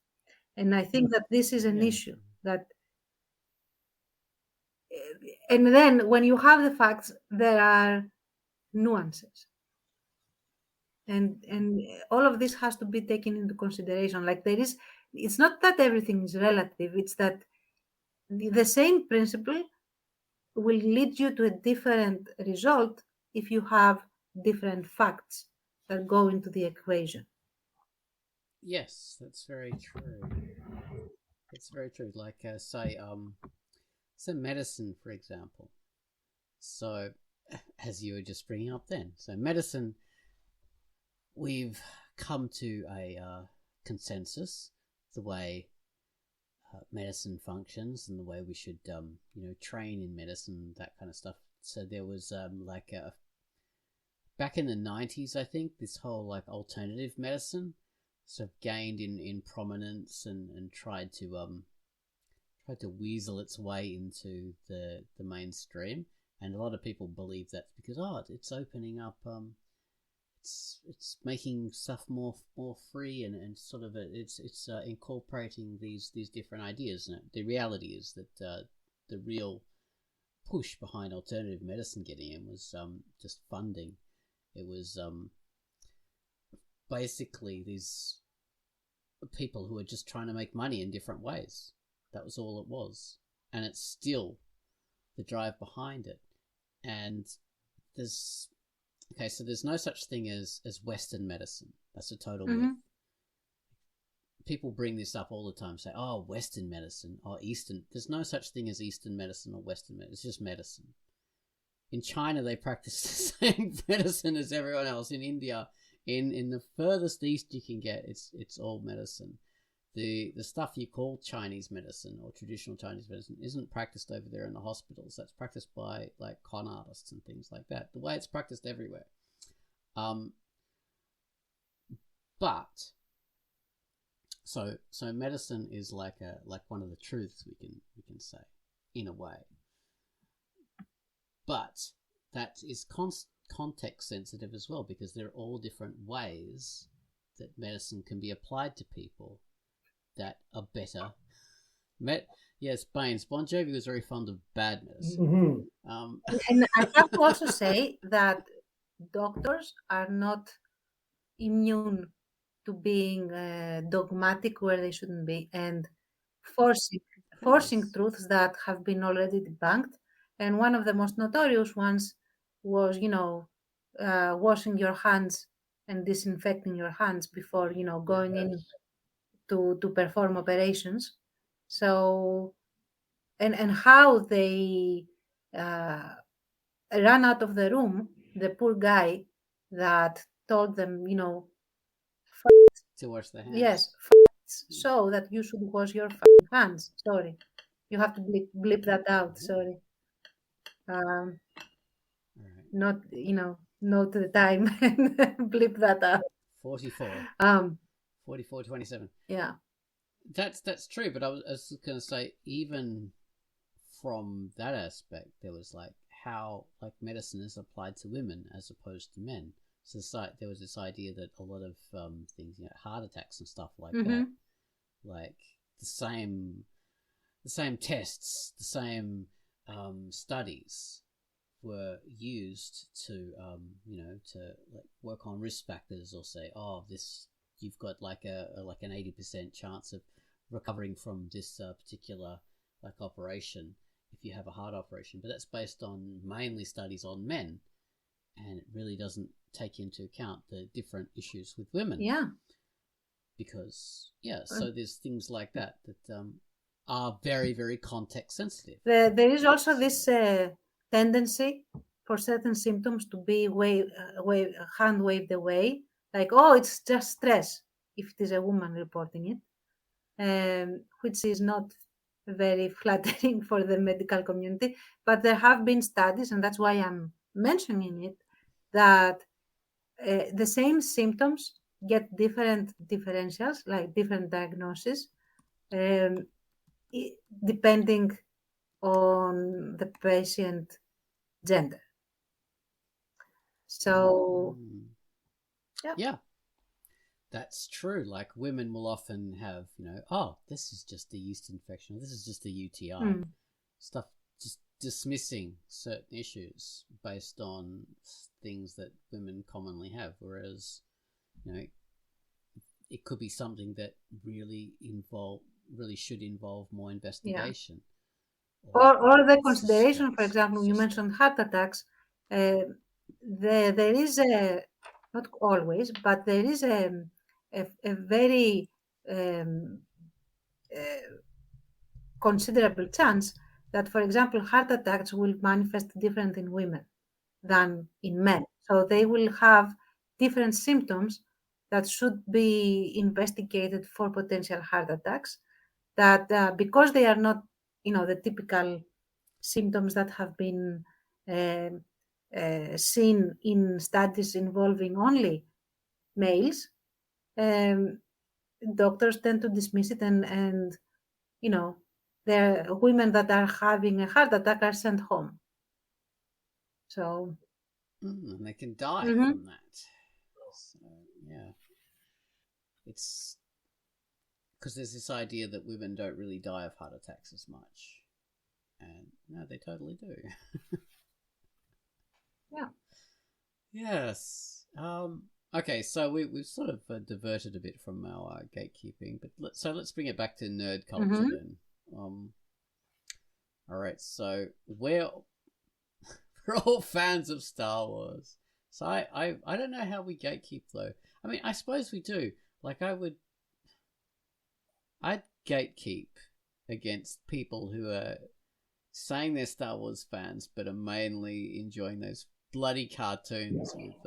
S1: And I think that this is an issue that, and then when you have the facts, there are nuances, and all of this has to be taken into consideration. Like it's not that everything is relative, it's that the same principle will lead you to a different result if you have different facts that go into the equation.
S2: Yes, that's very true. It's very true. Like say medicine, for example. So as you were just bringing up then, so medicine, we've come to a consensus the way medicine functions and the way we should train in medicine, that kind of stuff. So there was back in the 90s, I think, this whole like alternative medicine sort of gained in prominence and tried to weasel its way into the mainstream. And a lot of people believe that's because it's opening up, it's making stuff more free, and sort of it's incorporating these different ideas. And the reality is that the real push behind alternative medicine getting in was just funding. It was basically these people who are just trying to make money in different ways. That was all it was, and it's still the drive behind it. And there's no such thing as Western medicine. That's a total myth. people bring this up all the time, say, oh, Western medicine or Eastern. There's no such thing as Eastern medicine or Western medicine. It's just medicine. In China, they practice the same medicine as everyone else. In India, in the furthest east you can get, it's all medicine. The stuff you call Chinese medicine or traditional Chinese medicine isn't practiced over there in the hospitals. That's practiced by like con artists and things like that. The way it's practiced everywhere. But so medicine is like one of the truths we can say in a way. But that is context sensitive as well, because there are all different ways that medicine can be applied to people that are better. Yes, Baines. Bon Jovi was very fond of bad medicine.
S3: Mm-hmm.
S1: And I have to also say that doctors are not immune to being dogmatic where they shouldn't be, and forcing
S2: Yes.
S1: truths that have been already debunked. And one of the most notorious ones was, washing your hands and disinfecting your hands before, going in to perform operations. So, and how they uh, ran out of the room, the poor guy that told them,
S2: To wash their hands.
S1: yes, facts show that you should wash your fucking hands. Sorry. You have to bleep that out. Sorry. Um,
S2: All right.
S1: not, note the time and bleep that out.
S2: 44. 44:27.
S1: Yeah.
S2: That's true, but I was going to say, even from that aspect, there was like how like medicine is applied to women as opposed to men. So there was this idea that a lot of things, heart attacks and stuff like that, like the same tests, the same studies were used to to like work on risk factors, or say, oh, this you've got like an 80% chance of recovering from this particular like operation if you have a heart operation, but that's based on mainly studies on men, and it really doesn't take into account the different issues with women.
S1: Yeah.
S2: Because so there's things like that are very, very context sensitive.
S1: There is also this tendency for certain symptoms to be hand waved away, like, oh, it's just stress, if it is a woman reporting it, which is not very flattering for the medical community. But there have been studies, and that's why I'm mentioning it, that the same symptoms get different differentials, like different diagnoses, depending on the patient gender. So,
S2: yeah, that's true. Like women will often have, oh, this is just a yeast infection, or this is just a UTI. Stuff, just dismissing certain issues based on things that women commonly have, whereas, it could be something that really should involve more investigation.
S1: Or the consideration, for example, you mentioned heart attacks. There is not always, but there is a very considerable chance that, for example, heart attacks will manifest different in women than in men. So they will have different symptoms that should be investigated for potential heart attacks, that because they are not, the typical symptoms that have been seen in studies involving only males, doctors tend to dismiss it, and the women that are having a heart attack are sent home. So
S2: and they can die from that. So, yeah, it's because there's this idea that women don't really die of heart attacks as much, and no, they totally do.
S1: Yeah.
S2: Yes. Okay, so we've sort of diverted a bit from our gatekeeping, but let's bring it back to nerd culture then. All right, so we're all fans of Star Wars, so I don't know how we gatekeep though. I mean, I suppose we do. Like, I would I'd gatekeep against people who are saying they're Star Wars fans but are mainly enjoying those bloody cartoons with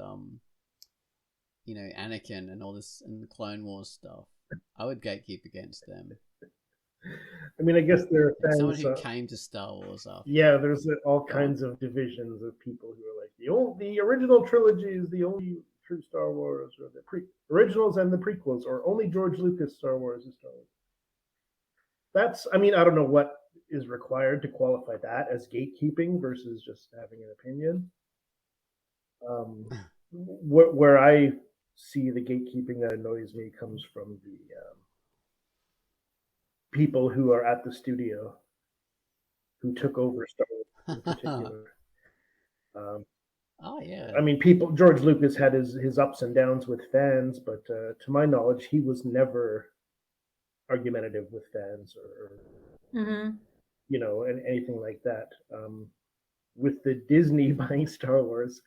S2: Anakin and all this and the Clone Wars stuff. I would gatekeep against them.
S3: I mean, I guess there are
S2: Like someone
S3: fans.
S2: who came to Star Wars after.
S3: Yeah, there's all kinds of divisions of people who are like the original trilogy is the only true Star Wars, or the originals and the prequels, or only George Lucas Star Wars is Star Wars. I mean, I don't know what is required to qualify that as gatekeeping versus just having an opinion. Where I see the gatekeeping that annoys me comes from the people who are at the studio who took over Star Wars in particular.
S2: Oh yeah.
S3: I mean, George Lucas had his ups and downs with fans, but to my knowledge, he was never argumentative with fans or and anything like that. With the Disney buying Star Wars,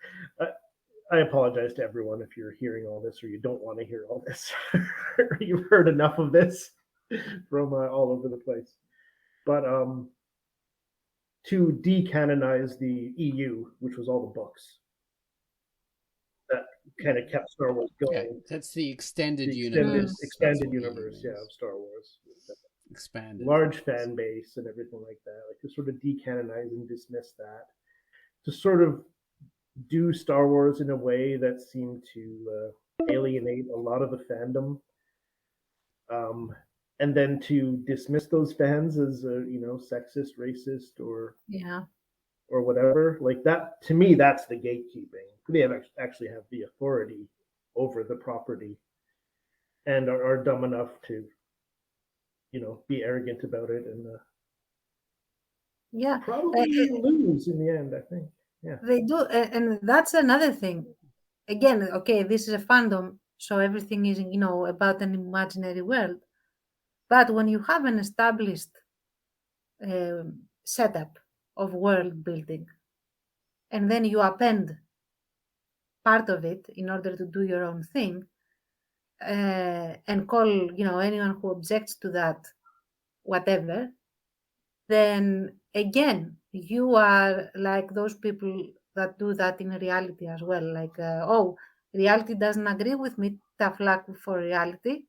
S3: I apologize to everyone if you're hearing all this or you don't want to hear all this, or you've heard enough of this from all over the place. But to decanonize the EU, which was all the books, that kind of kept Star Wars going.
S2: Yeah, that's the extended universe.
S3: Expanded universe, yeah, of Star Wars.
S2: Expanded.
S3: Large fan base and everything like that. Like to sort of decanonize and dismiss that. To sort of do Star Wars in a way that seemed to alienate a lot of the fandom. And then to dismiss those fans as sexist, racist, or whatever, like that, to me, that's the gatekeeping. They actually have the authority over the property and are dumb enough to be arrogant about it and probably lose in the end, I think. Yeah,
S1: they do, and that's another thing. Again, okay, this is a fandom, so everything is about an imaginary world. But when you have an established setup of world building, and then you append part of it in order to do your own thing, and call anyone who objects to that whatever, then again you are like those people that do that in reality as well. Like, reality doesn't agree with me. Tough luck for reality.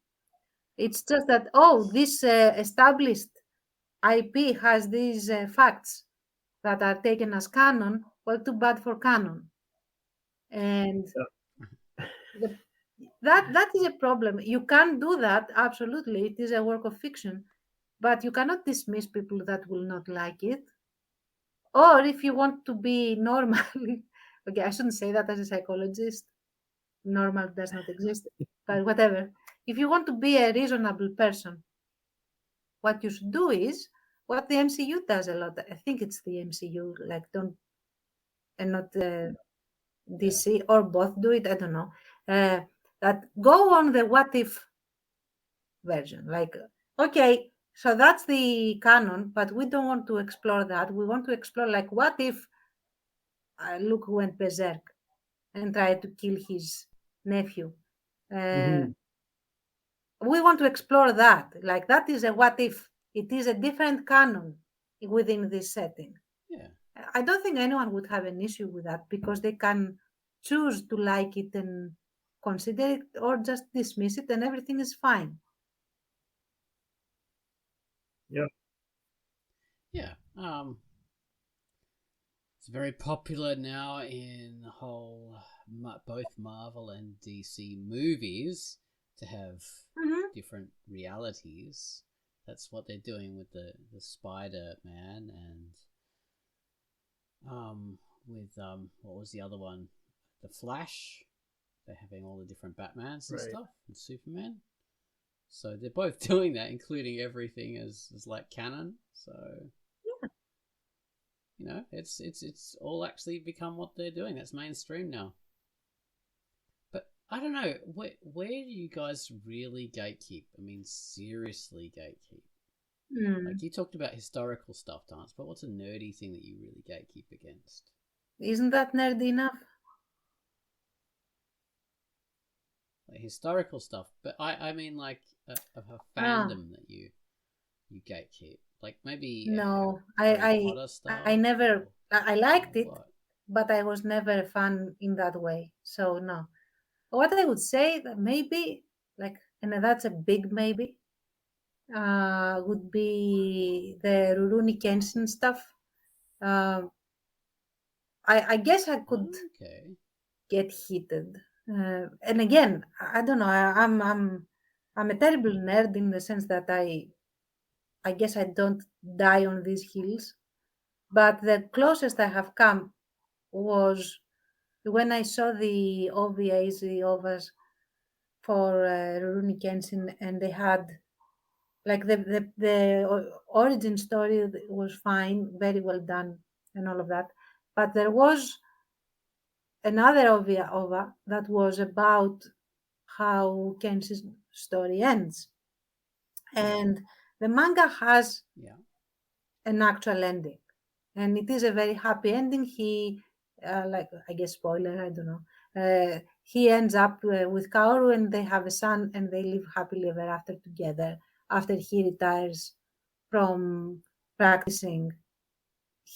S1: It's just that this established IP has these facts that are taken as canon. Well, too bad for canon. And that is a problem. You can do that, absolutely. It is a work of fiction, but you cannot dismiss people that will not like it. Or if you want to be normal, okay, I shouldn't say that as a psychologist. Normal does not exist, but whatever. If you want to be a reasonable person, what you should do is what the MCU does a lot. I think it's the MCU, like not DC, or both do it. I don't know. That go on the what if version. Like, okay, so that's the canon, but we don't want to explore that. We want to explore, like, what if Luke went berserk and tried to kill his nephew? We want to explore that. Like, that is a what if. It is a different canon within this setting.
S2: Yeah.
S1: I don't think anyone would have an issue with that because they can choose to like it and consider it, or just dismiss it, and everything is fine.
S3: Yeah.
S2: Yeah. It's very popular now in the whole both Marvel and DC movies to have different realities. That's what they're doing with the Spider-Man and with what was the other one? The Flash. They're having all the different Batmans and stuff, and Superman. So they're both doing that, including everything as like canon. So it's all actually become what they're doing. That's mainstream now. But I don't know, where do you guys really gatekeep? I mean, seriously gatekeep. Like, you talked about historical stuff, Dance, but what's a nerdy thing that you really gatekeep against?
S1: Isn't that nerdy enough?
S2: Like historical stuff, but I mean like of a
S1: Ah,
S2: fandom that you gatekeep, like maybe
S1: no,
S2: Harry Potter
S1: I
S2: stuff
S1: never, I liked
S2: or
S1: it,
S2: what?
S1: but I was never a fan in that way. So no. What I would say that maybe, like, and that's a big maybe, would be the Rurouni Kenshin stuff. Um, I guess I could
S2: Okay.
S1: get heated. And again, I don't know. I'm a terrible nerd in the sense that I guess I don't die on these hills. But the closest I have come was when I saw the OVAs, the OVAs for Rurouni Kenshin, and they had like the origin story was fine, very well done, and all of that. But there was another OVA that was about how Kenshi's story ends, and the manga has
S2: Yeah.
S1: an actual ending, and it is a very happy ending. He, like I guess spoiler, I don't know. He ends up with Kaoru, and they have a son, and they live happily ever after together. After he retires from practicing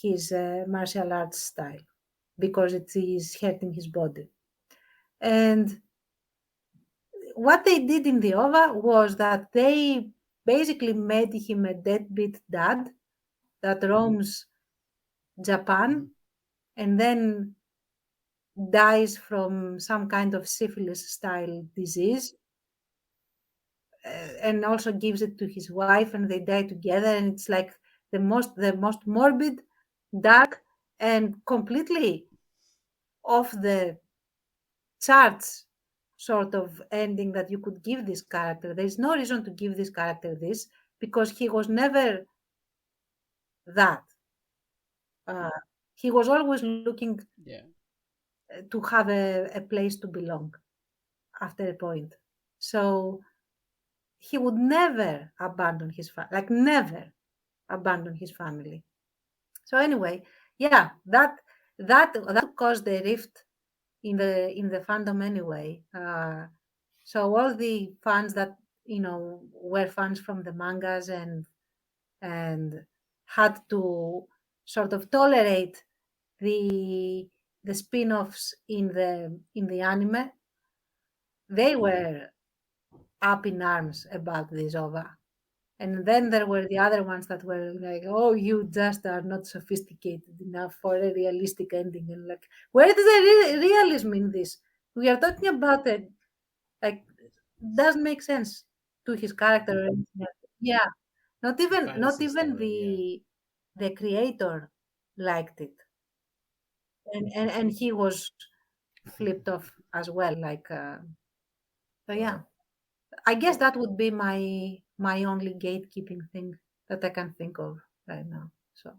S1: his martial arts style because it is hurting his body. And what they did in the OVA was that they basically made him a deadbeat dad that roams Japan and then dies from some kind of syphilis style disease, and also gives it to his wife, and they die together, and it's like the most morbid, dark, and completely off the charts sort of ending that you could give this character. There's no reason to give this character this because he was never that. Uh, he was always looking
S2: Yeah.
S1: to have a place to belong after a point. So he would never abandon his family, like never abandon his family. So anyway, yeah, that caused a rift in the fandom anyway. So all the fans that were fans from the mangas and had to sort of tolerate the the spin-offs in the anime, they were up in arms about this OVA. And then there were the other ones that were like, "Oh, you just are not sophisticated enough for a realistic ending." And like, where is the realism in this? We are talking about it like doesn't make sense to his character. Or anything else. Yeah, not
S2: Fantasy
S1: even
S2: story. Yeah.
S1: the creator liked it, and he was flipped off as well. Like, so yeah, I guess that would be my only gatekeeping thing that I can think of right now. So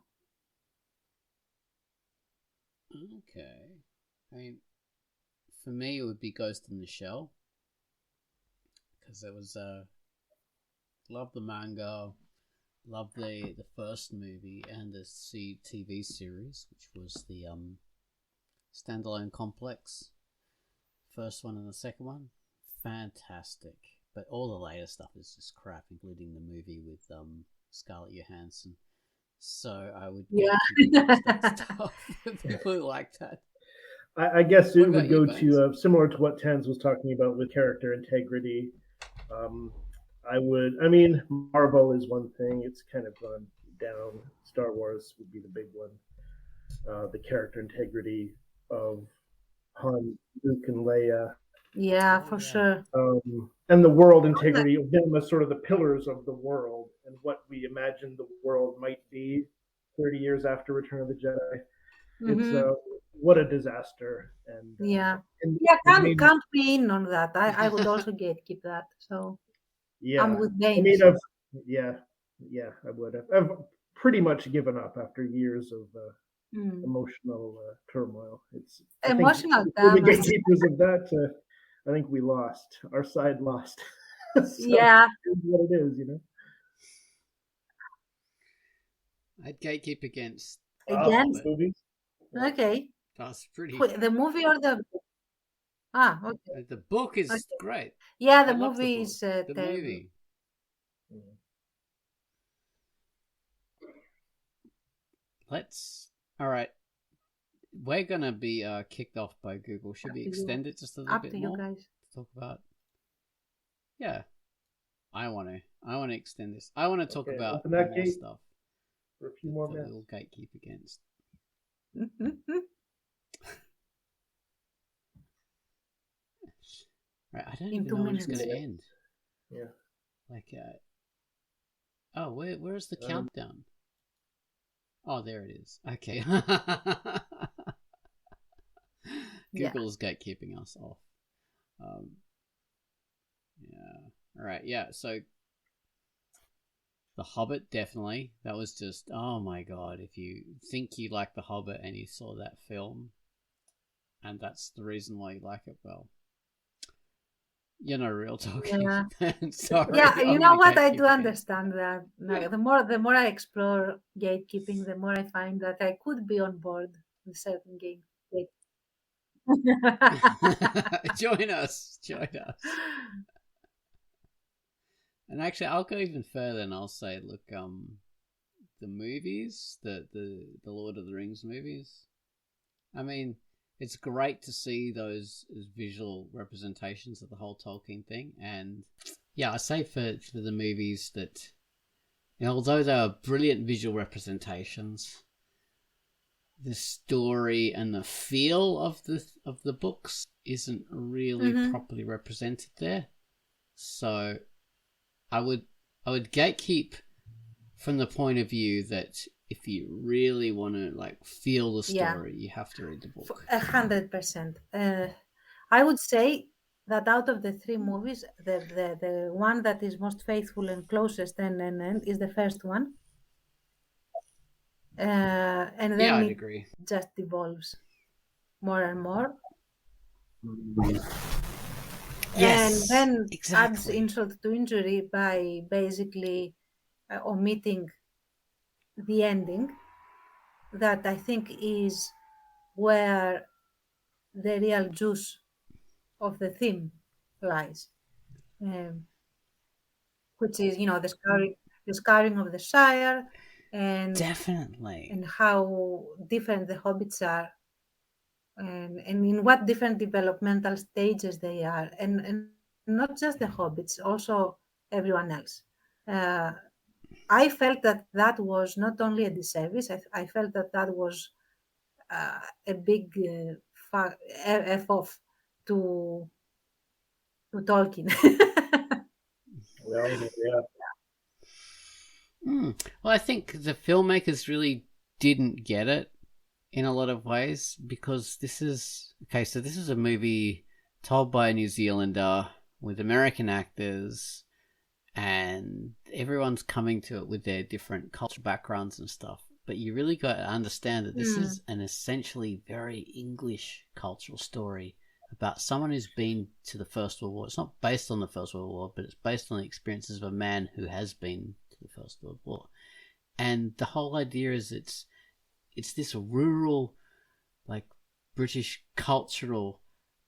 S2: Okay. I mean, for me, it would be Ghost in the Shell because it was love the manga, love the first movie and the TV series, which was the standalone complex. First one and the second one, fantastic. But all the later stuff is just crap, including the movie with Scarlett Johansson. So I would
S1: yeah,
S2: gatekeep against that stuff. People who like that.
S3: I guess
S2: What
S3: it
S2: about
S3: would
S2: you,
S3: go
S2: Bones?
S3: to similar to what Tans was talking about with character integrity. Um, I mean, Marvel is one thing. It's kind of gone down. Star Wars would be the big one. The character integrity of Han, Luke, and Leia,
S1: yeah,
S2: Oh
S1: for
S2: yeah.
S1: sure.
S3: and the world integrity of them as sort of the pillars of the world and what we imagine the world might be 30 years after Return of the Jedi. It's
S1: Hmm.
S3: what a disaster,
S1: Yeah,
S3: and
S1: yeah,
S3: it
S1: can't
S3: made
S1: can't be in on that. I would also gatekeep that. So I'm
S3: yeah.
S1: with
S3: I mean,
S1: Baines.
S3: yeah, yeah, I would have. I've pretty much given up after years of
S1: Mm.
S3: emotional turmoil. I think
S1: Emotional
S3: we're the
S1: damage.
S3: gatekeepers of that. I think we lost. Our side lost. So
S1: Yeah,
S3: it's what it is, you know.
S2: I'd gatekeep against the
S3: Ah,
S1: against.
S2: Hobbit.
S3: movies.
S1: Okay,
S2: That's pretty.
S1: the movie or the Ah, okay.
S2: The book is
S1: Okay.
S2: great.
S1: Yeah,
S2: I
S1: the
S2: love the
S1: movie
S2: book.
S1: is
S2: The
S1: terrible.
S2: movie.
S3: Mm.
S2: All right. We're gonna be kicked off by Google. Should
S1: Up
S2: we
S1: to you.
S2: extend it just a little
S1: Up
S2: bit
S1: to you
S2: more
S1: guys.
S2: to talk about? Yeah, I want to. I want to extend this. I want to talk
S3: Okay,
S2: about
S3: open that
S2: more
S3: gate
S2: stuff
S3: for a few more
S2: that we
S3: minutes.
S2: will gatekeep against. Right, I don't
S1: In
S2: even
S1: 2
S2: know when it's
S1: minutes.
S2: going to end.
S3: Yeah.
S2: Like, oh, where's the countdown? Oh, there it is. Okay.
S1: Yeah.
S2: Google's gatekeeping us off. Yeah. All right. Yeah. So, The Hobbit, definitely. That was just, oh my god. If you think you like The Hobbit and you saw that film, and that's the reason why you like it, well, you're not real talking.
S1: Yeah.
S2: Sorry.
S1: Yeah, you
S2: I'm
S1: know
S2: gonna
S1: what? I
S2: gatekeep
S1: do
S2: against
S1: understand that. Like, the more I explore gatekeeping, the more I find that I could be on board with certain game.
S2: Join us. Join us. And actually, I'll go even further and I'll say, look, the movies, the Lord of the Rings movies. I mean, it's great to see those as visual representations of the whole Tolkien thing, and yeah, I say for the movies that, you know, although they are brilliant visual representations, the story and the feel of the books isn't really properly represented there. So I would gatekeep from the point of view that if you really want to like feel the story, you have to read the book.
S1: 100%. I would say that out of the three movies, the one that is most faithful and closest and is the first one. And
S2: Yeah,
S1: then
S2: I'd
S1: it
S2: agree.
S1: just evolves more and more.
S2: Yes,
S1: And then adds
S2: exactly.
S1: insult to injury by basically omitting the ending, that I think is where the real juice of the theme lies, um, which is, the scarring of the Shire, and
S2: Definitely.
S1: how different the hobbits are, and in what different developmental stages they are, and not just the hobbits, also everyone else. Uh, I felt that was not only a disservice. I felt that was a big f off to Tolkien.
S3: Well, yeah.
S2: Well, I think the filmmakers really didn't get it in a lot of ways, because this is okay. So this is a movie told by a New Zealander with American actors, and everyone's coming to it with their different cultural backgrounds and stuff. But you really got to understand that this is an essentially very English cultural story about someone who's been to the First World War. It's not based on the First World War, but it's based on the experiences of a man who has been to the First World War. And the whole idea is it's this rural, like, British cultural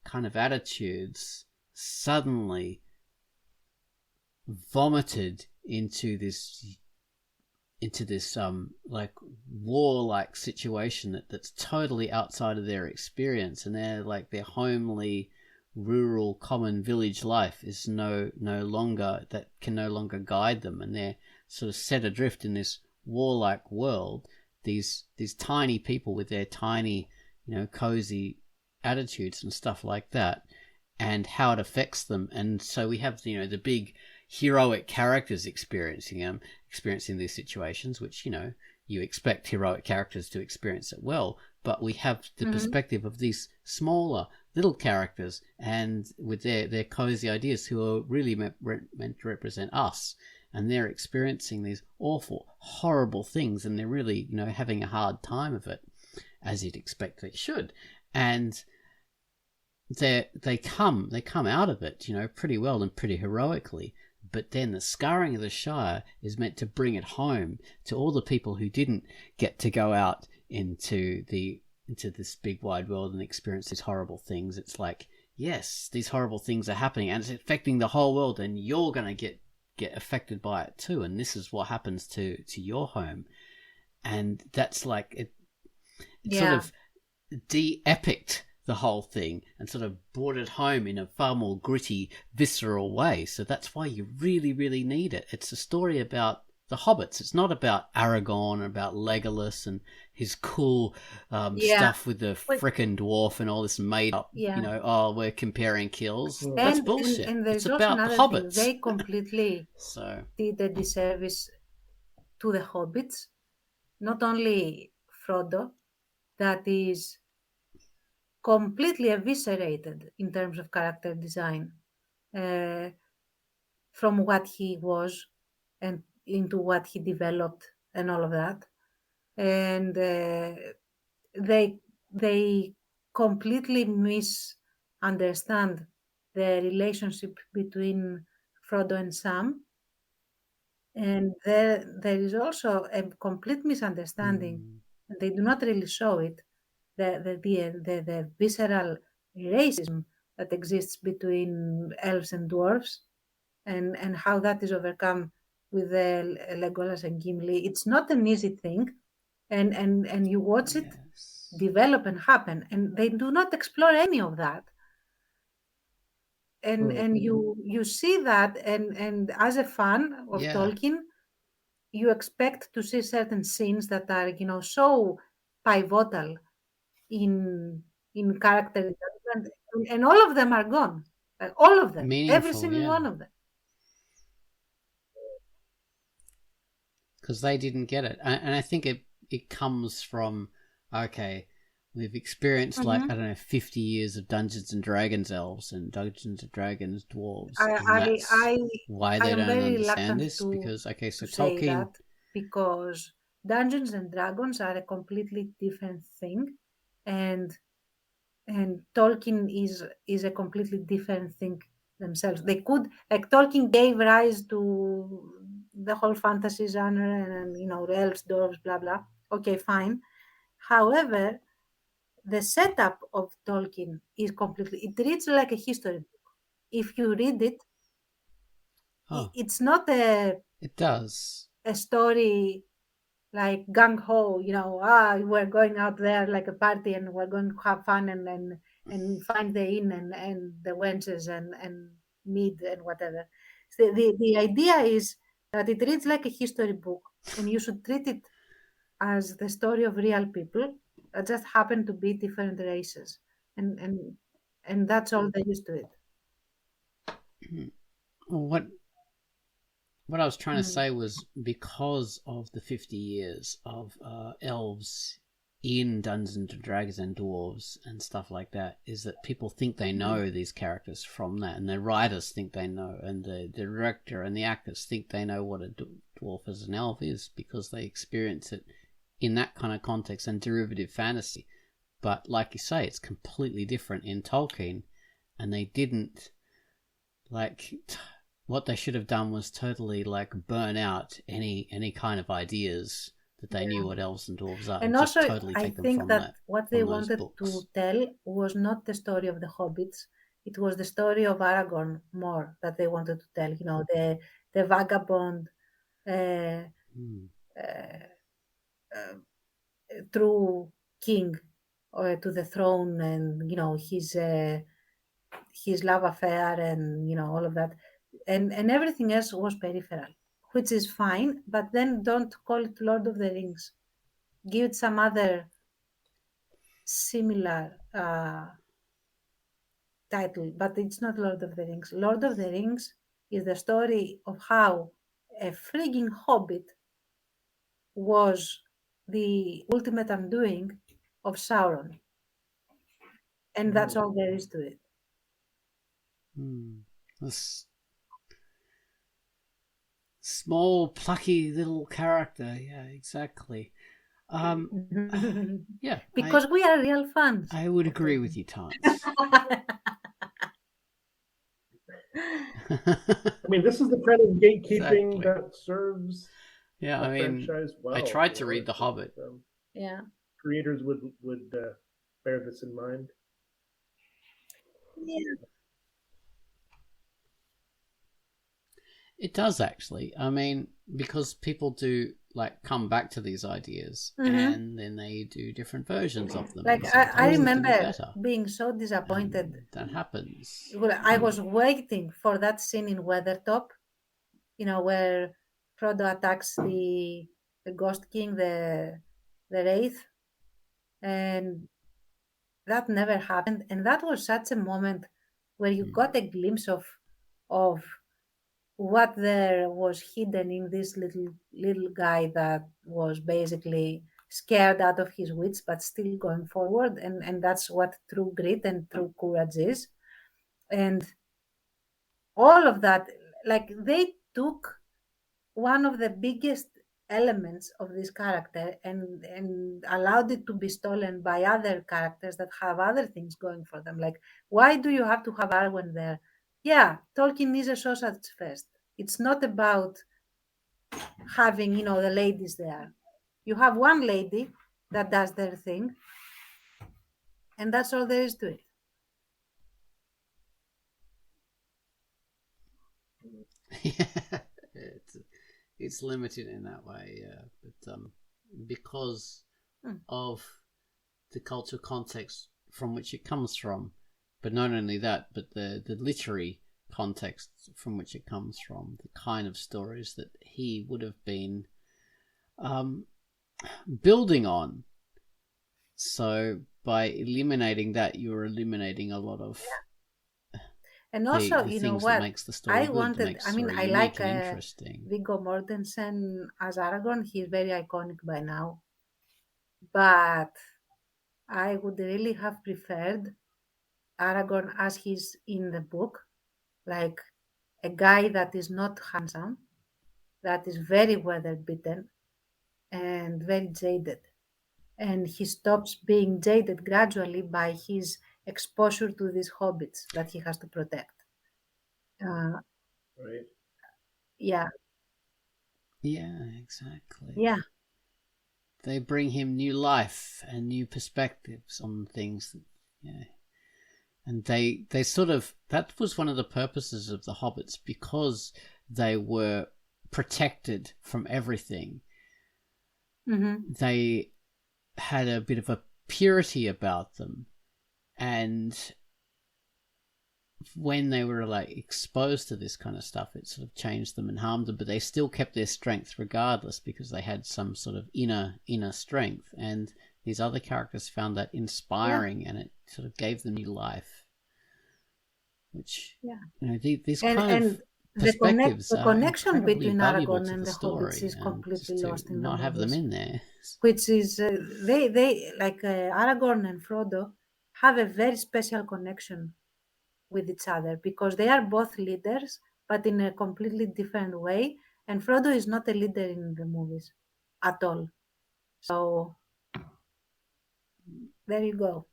S2: kind of attitudes suddenly vomited into this like war-like situation that's totally outside of their experience, and their homely rural common village life is no longer, that can no longer guide them, and they're sort of set adrift in this warlike world, these tiny people with their tiny, cozy attitudes and stuff like that, and how it affects them. And so we have, the big heroic characters experiencing these situations, which, you expect heroic characters to experience it well, but we have the perspective of these smaller little characters, and with their cozy ideas, who are really meant to represent us, and they're experiencing these awful, horrible things, and they're really, having a hard time of it, as you'd expect they should. And they come out of it, pretty well and pretty heroically. But then the scarring of the Shire is meant to bring it home to all the people who didn't get to go out into this big wide world and experience these horrible things. It's like, yes, these horrible things are happening and it's affecting the whole world, and you're going to get affected by it too, and this is what happens to your home. And that's like it sort of de-epicked the whole thing and sort of brought it home in a far more gritty, visceral way. So that's why you really, really need it. It's a story about the hobbits. It's not about Aragorn and about Legolas and his cool stuff with the frickin' dwarf and all this made up, we're comparing kills. That's bullshit.
S1: And there's
S2: it's
S1: also
S2: about
S1: another
S2: the hobbits.
S1: thing. They completely
S2: so
S1: did a disservice to the hobbits. Not only Frodo, that is completely eviscerated in terms of character design from what he was and into what he developed and all of that. And they completely misunderstand the relationship between Frodo and Sam. And there is also a complete misunderstanding, and they do not really show it, the visceral racism that exists between elves and dwarves, and how that is overcome with the Legolas and Gimli. It's not an easy thing, and you watch it develop and happen, and they do not explore any of that. And you see that, and as a fan of Tolkien, you expect to see certain scenes that are, so pivotal in character development, and all of them are gone. Like, all of them, every single one of them.
S2: Because they didn't get it, and I think it comes from we've experienced like, I don't know, 50 years of Dungeons and Dragons elves and Dungeons and Dragons dwarves. Why they don't understand this? Because so Tolkien,
S1: because Dungeons and Dragons are a completely different thing, and Tolkien is a completely different thing themselves. They could, like, Tolkien gave rise to the whole fantasy genre and elves, dwarves, blah blah. Okay, fine. However, the setup of Tolkien is completely, it reads like a history book. If you read it, it's not
S2: it does
S1: a story like gung ho, we're going out there like a party and we're going to have fun and find the inn and the wenches and mead and whatever. So the idea is that it reads like a history book, and you should treat it as the story of real people that just happen to be different races, and that's all there is to it.
S2: What I was trying to say was, because of the 50 years of elves in Dungeons and Dragons and dwarves and stuff like that, is that people think they know these characters from that, and the writers think they know, and the director and the actors think they know what a dwarf as an elf is, because they experience it in that kind of context and derivative fantasy. But like you say, it's completely different in Tolkien, and they didn't, like, what they should have done was totally like burn out any kind of ideas that they knew what elves and dwarves are,
S1: and
S2: just
S1: also
S2: totally
S1: I
S2: take them
S1: think
S2: from
S1: that what they wanted
S2: books.
S1: to tell was not the story of the hobbits. It was the story of Aragorn more that they wanted to tell, the vagabond true king to the throne, and his love affair, and all of that, and everything else was peripheral, which is fine, but then don't call it Lord of the Rings. Give it some other similar title, but it's not Lord of the Rings. Lord of the Rings is the story of how a frigging hobbit was the ultimate undoing of Sauron. And that's all there is to it.
S2: This small, plucky little character. Yeah, exactly. Yeah.
S1: Because we are real fans.
S2: I would agree with you, Tons.
S3: I mean, this is the kind of gatekeeping that serves
S2: the
S3: franchise well.
S2: I tried to read The Hobbit.
S1: Yeah.
S3: Creators would bear this in mind.
S1: Yeah.
S2: It does actually. I mean, because people do like come back to these ideas and then they do different versions of them,
S1: Like
S2: and
S1: I
S2: sometimes they can be
S1: remember
S2: better.
S1: being so disappointed.
S2: And that happens.
S1: Well, I was waiting for that scene in Weathertop, where Frodo attacks the Ghost King, the Wraith, and that never happened. And that was such a moment where you got a glimpse of what there was hidden in this little guy that was basically scared out of his wits but still going forward, and that's what true grit and true courage is. And all of that, like, they took one of the biggest elements of this character and allowed it to be stolen by other characters that have other things going for them. Like, why do you have to have Arwen there? Yeah, Tolkien is a sausage fest. It's not about having, the ladies there. You have one lady that does their thing, and that's all there is to it.
S2: Yeah, it's limited in that way, yeah. But because of the cultural context from which it comes from, but not only that, but the literary context from which it comes from, the kind of stories that he would have been building on. So by eliminating that, you're eliminating a lot of
S1: And also,
S2: the
S1: you know
S2: things that
S1: what?
S2: makes the story good,
S1: wanted,
S2: makes
S1: I
S2: the
S1: mean,
S2: story
S1: I
S2: unique
S1: like
S2: and interesting.
S1: Viggo Mortensen as Aragorn. He's very iconic by now. But I would really have preferred Aragorn as he's in the book, like a guy that is not handsome, that is very weather beaten and very jaded. And he stops being jaded gradually by his exposure to these hobbits that he has to protect. Uh,
S3: Right.
S1: yeah,
S2: Yeah, exactly.
S1: yeah,
S2: They bring him new life and new perspectives on things. Yeah, and they sort of, that was one of the purposes of the hobbits, because they were protected from everything. They had a bit of a purity about them, and when they were like exposed to this kind of stuff, it sort of changed them and harmed them, but they still kept their strength regardless, because they had some sort of inner strength. And these other characters found that inspiring, and it sort of gave them new life, which, these kind of perspectives
S1: the
S2: are
S1: connection
S2: incredibly
S1: between
S2: valuable
S1: Aragorn
S2: to
S1: and
S2: the
S1: the hobbits
S2: story,
S1: is
S2: and
S1: completely
S2: just to
S1: lost in the
S2: not have them
S1: movies.
S2: in there.
S1: Which is they like Aragorn and Frodo have a very special connection with each other because they are both leaders, but in a completely different way. And Frodo is not a leader in the movies at all. So there you go.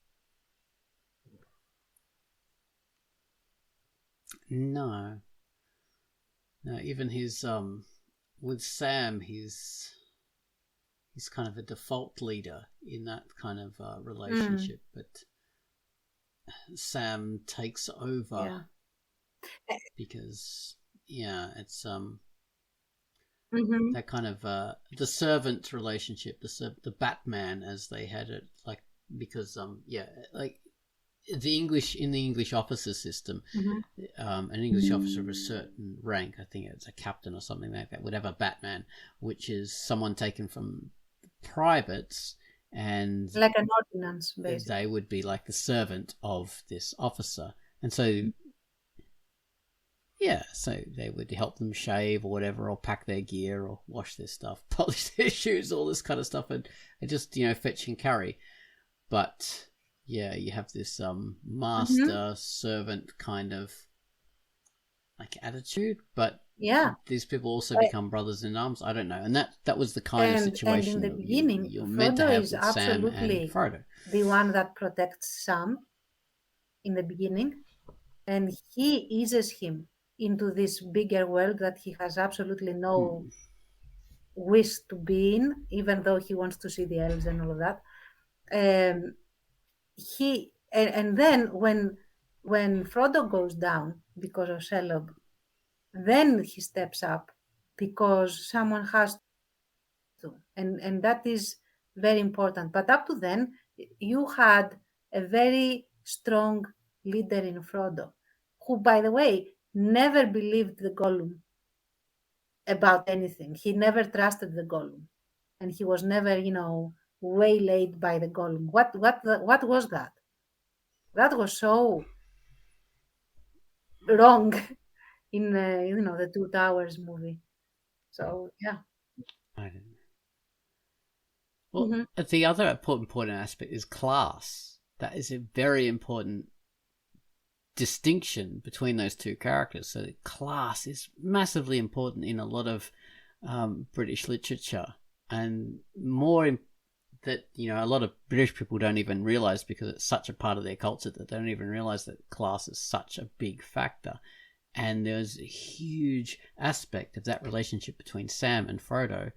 S2: No, even his with Sam, he's kind of a default leader in that kind of relationship, but Sam takes over because it's that kind of the servant relationship, the Batman as they had it, like, because like the English officer system, an English officer of a certain rank, I think it's a captain or something like that, would have a Batman, which is someone taken from privates, and
S1: Like an ordinance, basically.
S2: they would be like the servant of this officer. And so so they would help them shave or whatever, or pack their gear, or wash their stuff, polish their shoes, all this kind of stuff, and just fetch and carry. But you have this master servant kind of like attitude, but these people also become brothers in arms. I don't know, and that was the kind of situation
S1: and in the beginning,
S2: you're meant to
S1: Frodo
S2: have
S1: is
S2: with Sam and
S1: absolutely
S2: Frodo.
S1: the one that protects Sam in the beginning, and he eases him into this bigger world that he has absolutely no wish to be in, even though he wants to see the elves and all of that. And then when Frodo goes down because of Shelob, then he steps up because someone has to, and that is very important. But up to then, you had a very strong leader in Frodo, who, by the way, never believed the Gollum about anything. He never trusted the Gollum, and he was never, waylaid by the Gollum. What was that? That was so wrong in the Two Towers movie. So yeah.
S2: I don't know. Well,
S1: Mhm.
S2: the other important aspect is class. That is a very important distinction between those two characters. So class is massively important in a lot of British literature, and more that a lot of British people don't even realize, because it's such a part of their culture, that they don't even realize that class is such a big factor. And there's a huge aspect of that relationship between Sam and Frodo.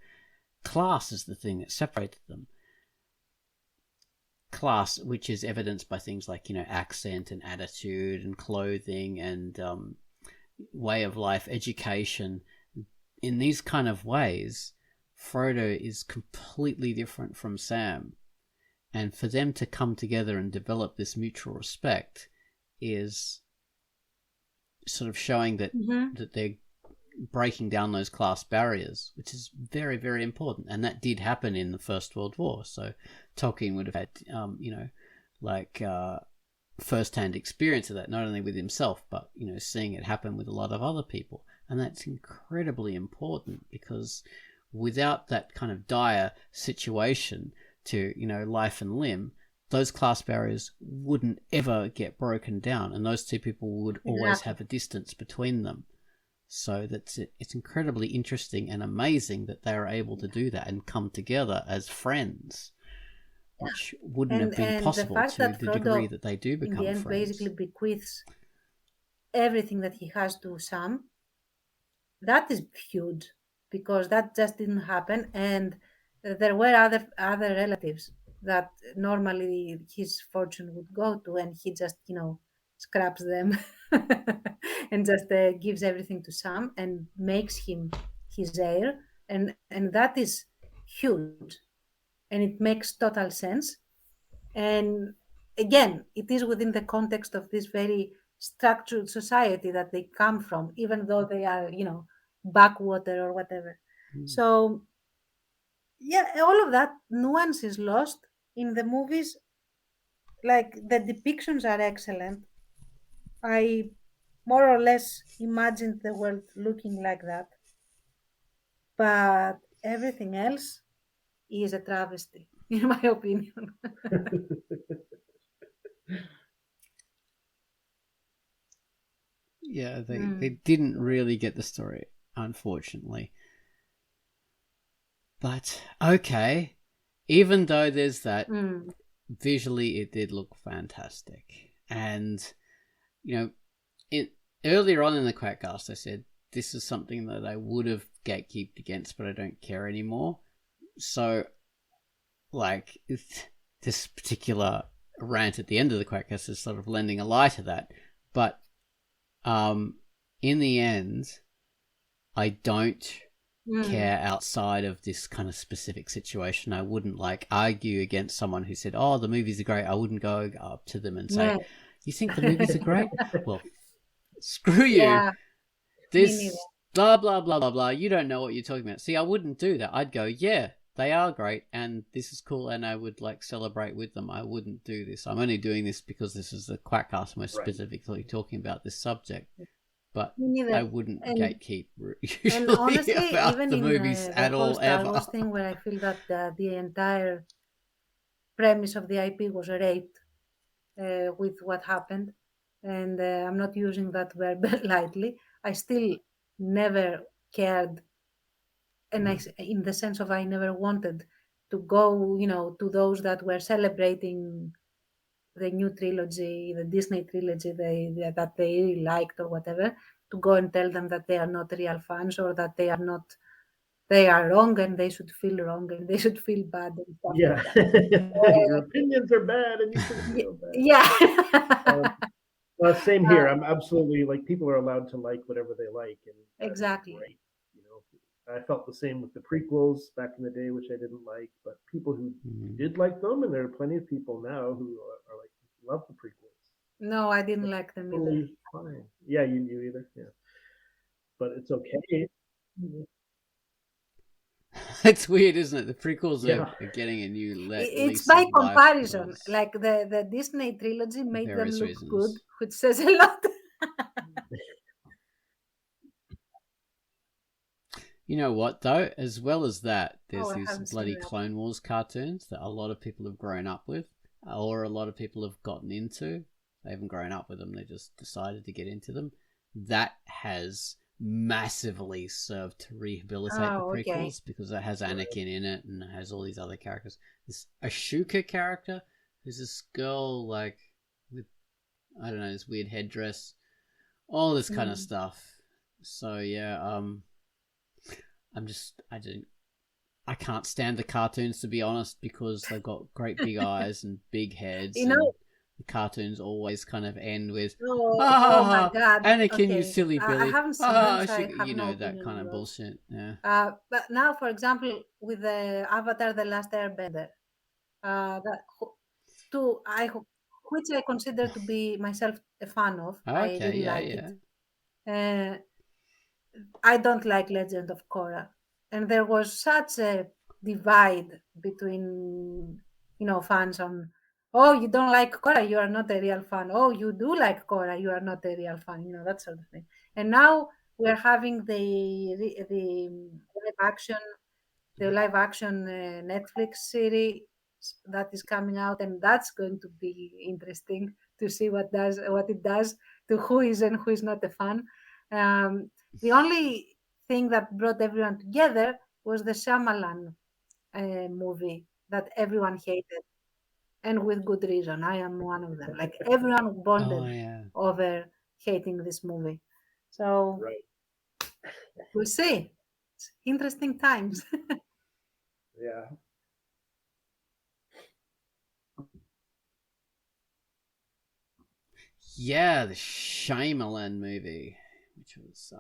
S2: Class is the thing that separated them. Class, which is evidenced by things like accent and attitude and clothing and way of life, education. In these kind of ways, Frodo is completely different from Sam, and for them to come together and develop this mutual respect is sort of showing that that they're breaking down those class barriers, which is very, very important. And that did happen in the First World War. So Tolkien would have had, first-hand experience of that, not only with himself, but, seeing it happen with a lot of other people. And that's incredibly important, because without that kind of dire situation to, life and limb, those class barriers wouldn't ever get broken down. And those two people would always have a distance between them. So it's incredibly interesting and amazing that they are able to do that and come together as friends, which wouldn't have been possible to the degree that they do become
S1: in the end,
S2: friends.
S1: basically bequeaths everything that he has to Sam. That is huge, because that just didn't happen, and there were other relatives that normally his fortune would go to, and he just scraps them and just gives everything to Sam and makes him his heir, and that is huge, and it makes total sense. And again, it is within the context of this very structured society that they come from, even though they are backwater or whatever. So yeah, all of that nuance is lost in the movies. Like, the depictions are excellent. I more or less imagined the world looking like that. But everything else is a travesty, in my opinion.
S2: Yeah, they didn't really get the story, unfortunately. But okay, even though there's that, visually it did look fantastic. And earlier on in the Quackcast, I said this is something that I would have gatekeeped against, but I don't care anymore. So, like, this particular rant at the end of the Quackcast is sort of lending a light to that. But in the end, I don't care outside of this kind of specific situation. I wouldn't argue against someone who said, "Oh, the movies are great." I wouldn't go up to them and say, "You think the movies are great?" Well, screw you.
S1: Yeah,
S2: this blah blah blah blah blah. You don't know what you're talking about. See, I wouldn't do that. I'd go, "Yeah, they are great, and this is cool," and I would celebrate with them. I wouldn't do this. I'm only doing this because this is the Quackcast. We're specifically talking about this subject. But I wouldn't gatekeep usually
S1: and honestly,
S2: about
S1: even
S2: the
S1: in
S2: movies
S1: the
S2: at
S1: whole
S2: all,
S1: Star
S2: ever.
S1: Wars thing, where I feel that the entire premise of the IP was raped with what happened, and I'm not using that verb lightly. I still never cared, and in the sense of I never wanted to go, to those that were celebrating the new trilogy, the Disney trilogy that they really liked or whatever, to go and tell them that they are not real fans, or that they are wrong and they should feel wrong and they should feel bad and stuff like that.
S3: Your opinions are bad and you should feel bad.
S1: Yeah.
S3: Same here. I'm absolutely like people are allowed to like whatever they like, and that's
S1: Exactly.
S3: great. You know, I felt the same with the prequels back in the day, which I didn't like, but people who did like them, and there are plenty of people now who are like love the prequels.
S1: No, I didn't like them either.
S3: Totally fine. Yeah, you either. Yeah, but it's okay.
S2: It's weird, isn't it? The prequels
S3: Yeah.
S2: are getting a new
S1: It's
S2: lease
S1: by
S2: of life
S1: comparison.
S2: because
S1: Like the Disney trilogy made them
S2: various
S1: look good,
S2: reasons.
S1: which says a lot.
S2: You know what, though? As well as that,
S1: Oh,
S2: there's
S1: I
S2: these
S1: haven't seen
S2: bloody
S1: that.
S2: Clone Wars cartoons that a lot of people have grown up with, or a lot of people have gotten into. They haven't grown up with them, they just decided to get into them. That has massively served to rehabilitate the
S1: Oh, okay.
S2: prequels because it has Anakin in it and it has all these other characters. This Ashoka character, who's this girl, like, with, I don't know, this weird headdress, all this kind of stuff. So, yeah, I can't stand the cartoons, to be honest, because they've got great big eyes and big heads,
S1: You know,
S2: and the cartoons always kind of end with
S1: oh my God.
S2: Anakin, you
S1: Okay.
S2: silly
S1: I
S2: Billy,
S1: haven't seen them, so I have
S2: you
S1: no
S2: know, that
S1: opinion
S2: kind
S1: on
S2: of
S1: those.
S2: bullshit. Yeah.
S1: But now, for example, with the Avatar: The Last Airbender, which I consider to be myself a fan of. I
S2: Okay.
S1: really
S2: Yeah.
S1: like
S2: Yeah.
S1: it. Uh, I don't like Legend of Korra, and there was such a divide between fans on. Oh, you don't like Korra, you are not a real fan. Oh, you do like Korra, you are not a real fan. That sort of thing. And now we're having the live action Netflix series that is coming out, and that's going to be interesting to see what it does to who is and who is not a fan. The only thing that brought everyone together was the Shyamalan movie that everyone hated, and with good reason. I am one of them. Like everyone
S2: Oh
S1: bonded
S2: yeah.
S1: over hating this movie. So
S3: Right.
S1: we'll see. It's interesting times.
S3: Yeah.
S2: Yeah, the Shyamalan movie, which was,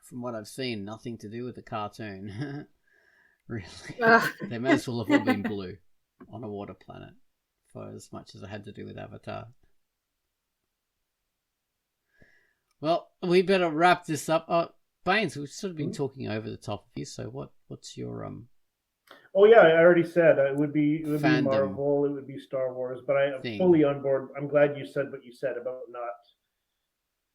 S2: from what I've seen, nothing to do with the cartoon. Really, they may as well have all been blue on a water planet for as much as it had to do with Avatar. Well, we better wrap this up. Baines, we've sort of been talking over the top of you. So, what's your
S3: Oh yeah, I already said it would be
S2: Fandom
S3: Marvel, it would be Star Wars, but I am
S2: thing?
S3: fully on board. I'm glad you said what you said about not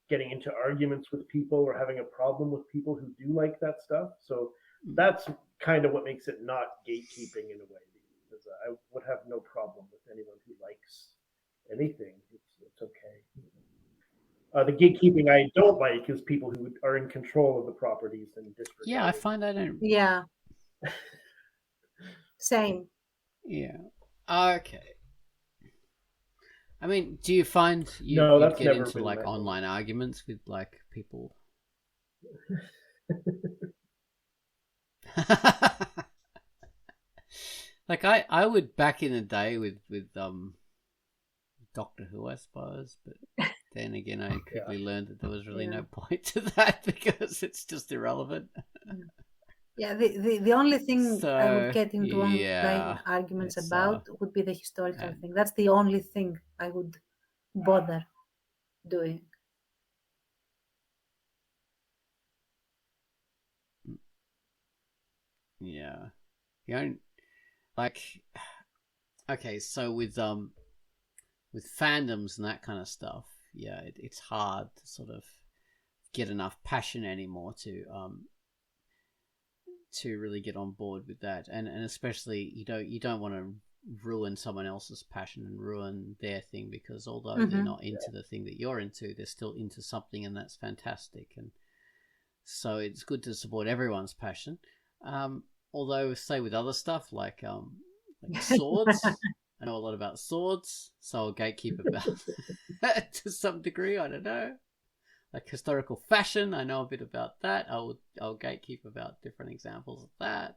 S3: getting into arguments with people or having a problem with people who do like that stuff. So that's kind of what makes it not gatekeeping in a way, because I would have no problem with anyone who likes anything. It's okay. The gatekeeping I don't like is people who are in control of the properties and disregarding.
S2: Yeah, I find I don't.
S1: Yeah. Same.
S2: Yeah. Okay. I mean, do you find you
S3: that's
S2: get
S3: never
S2: into
S3: been
S2: like
S3: my
S2: online arguments with like people? Like I would back in the day with Doctor Who, I suppose, but then again I quickly learned that there was really no point to that because it's just irrelevant.
S1: Yeah, the only thing I would get into
S2: yeah,
S1: online arguments
S2: it's,
S1: about would be the historical
S2: and-
S1: thing. That's the only thing I would bother doing.
S2: yeah. You don't like. Okay, so with fandoms and that kind of stuff, yeah, it's hard to sort of get enough passion anymore to really get on board with that, and especially you don't want to ruin someone else's passion and ruin their thing, because although they're not into the thing that you're into, they're still into something, and that's fantastic. And so it's good to support everyone's passion. Although, say with other stuff like swords, I know a lot about swords, so I'll gatekeep about that to some degree. I don't know. Like historical fashion, I know a bit about that. I'll gatekeep about different examples of that.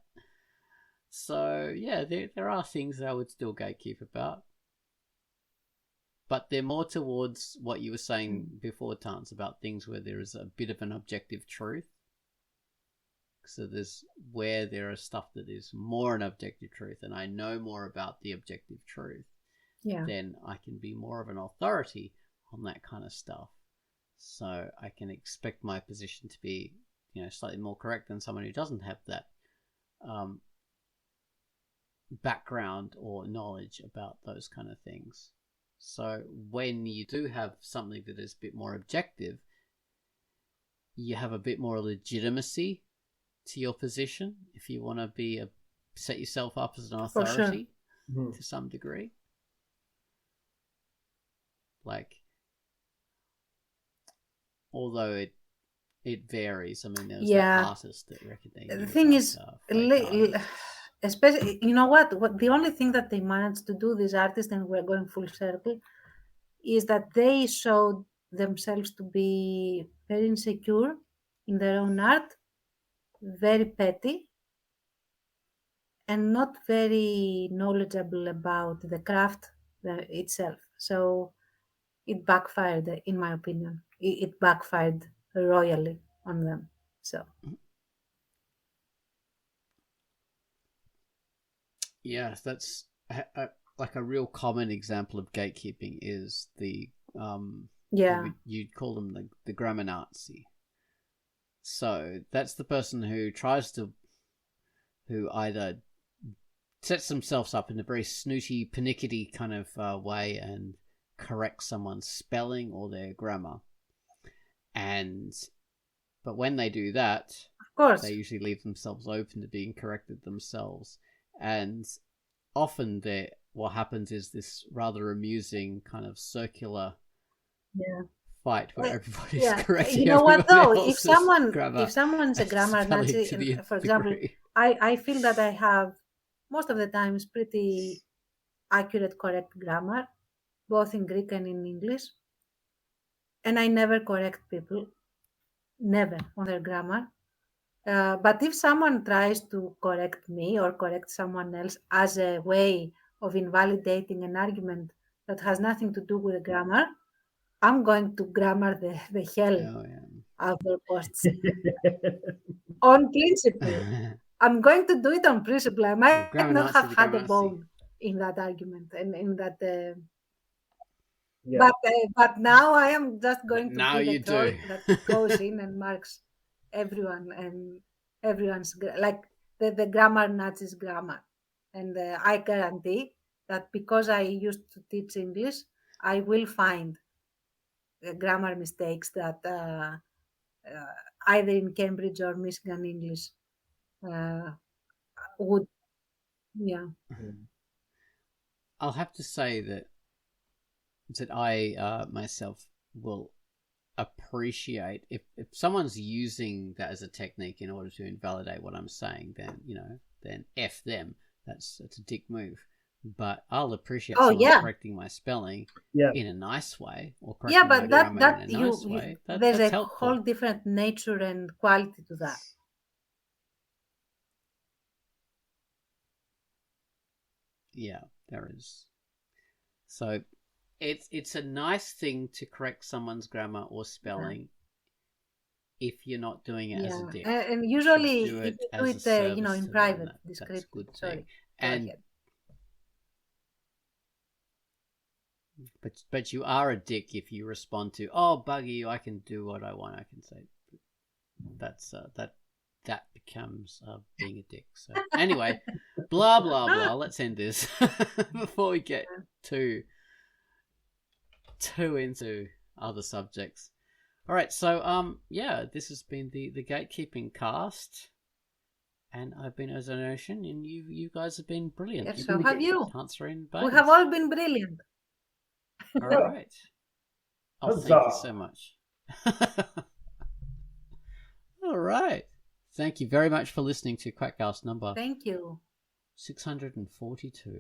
S2: So yeah, there are things that I would still gatekeep about. but they're more towards what you were saying before, Tance, about things where there is a bit of an objective truth. So there's where there is stuff that is more an objective truth, and I know more about the objective truth, then I can be more of an authority on that kind of stuff. So I can expect my position to be, slightly more correct than someone who doesn't have that background or knowledge about those kind of things. So when you do have something that is a bit more objective, you have a bit more legitimacy to your position if you want to set yourself up as an authority to some degree. Like, although it varies. I mean, there's that artist that reckon they
S1: the thing is, especially, you know what the only thing that they managed to do, these artists, and we're going full circle, is that they showed themselves to be very insecure in their own art, very petty, and not very knowledgeable about the craft itself. So it backfired, in my opinion. It backfired royally on them. So
S2: yeah, that's like a real common example of gatekeeping is the you'd call them the grammar Nazi. So that's the person who who either sets themselves up in a very snooty, pernickety kind of way and corrects someone's spelling or their grammar. But when they do that,
S1: of course,
S2: they usually leave themselves open to being corrected themselves. And often what happens is this rather amusing kind of circular fight where everybody's correcting.
S1: You know what though? If someone's a
S2: and
S1: grammar
S2: spelling
S1: Nazi,
S2: to the
S1: for example,
S2: degree.
S1: I feel that I have most of the times pretty accurate, correct grammar, both in Greek and in English. And I never correct people, never, on their grammar. But if someone tries to correct me or correct someone else as a way of invalidating an argument that has nothing to do with the grammar, I'm going to grammar the hell out of their posts. On principle. I'm going to do it on principle. I might not have had a bone in that argument and in that... But now I am just going to be the troll that goes in and marks everyone and everyone's, like the grammar Nazi's grammar. And I guarantee that because I used to teach English, I will find grammar mistakes that either in Cambridge or Michigan English would,
S2: I'll have to say that I myself will appreciate if someone's using that as a technique in order to invalidate what I'm saying, then F them. That's a dick move. But I'll appreciate someone correcting my spelling in a nice way, or correcting my grammar in a nice way.
S1: There's a
S2: helpful.
S1: whole different nature and quality to that.
S2: Yeah, there is. So it's a nice thing to correct someone's grammar or spelling if you're not doing it as a dick.
S1: And usually
S2: do it
S1: if you do it in private,
S2: that's a good
S1: thing.
S2: And but you are a dick if you respond to, "Oh, bugger you, I can do what I want." I can say that's that becomes being a dick. So anyway, blah blah blah. Let's end this before we get too into other subjects. All right, so this has been the Gatekeeping cast, and I've been Ozone Ocean, and you guys have been brilliant.
S1: Yes, so have you.
S2: Answering
S1: we have all been brilliant.
S2: All right. Oh, thank you so much. All right. Thank you very much for listening to Quackcast number.
S1: Thank you.
S2: 642.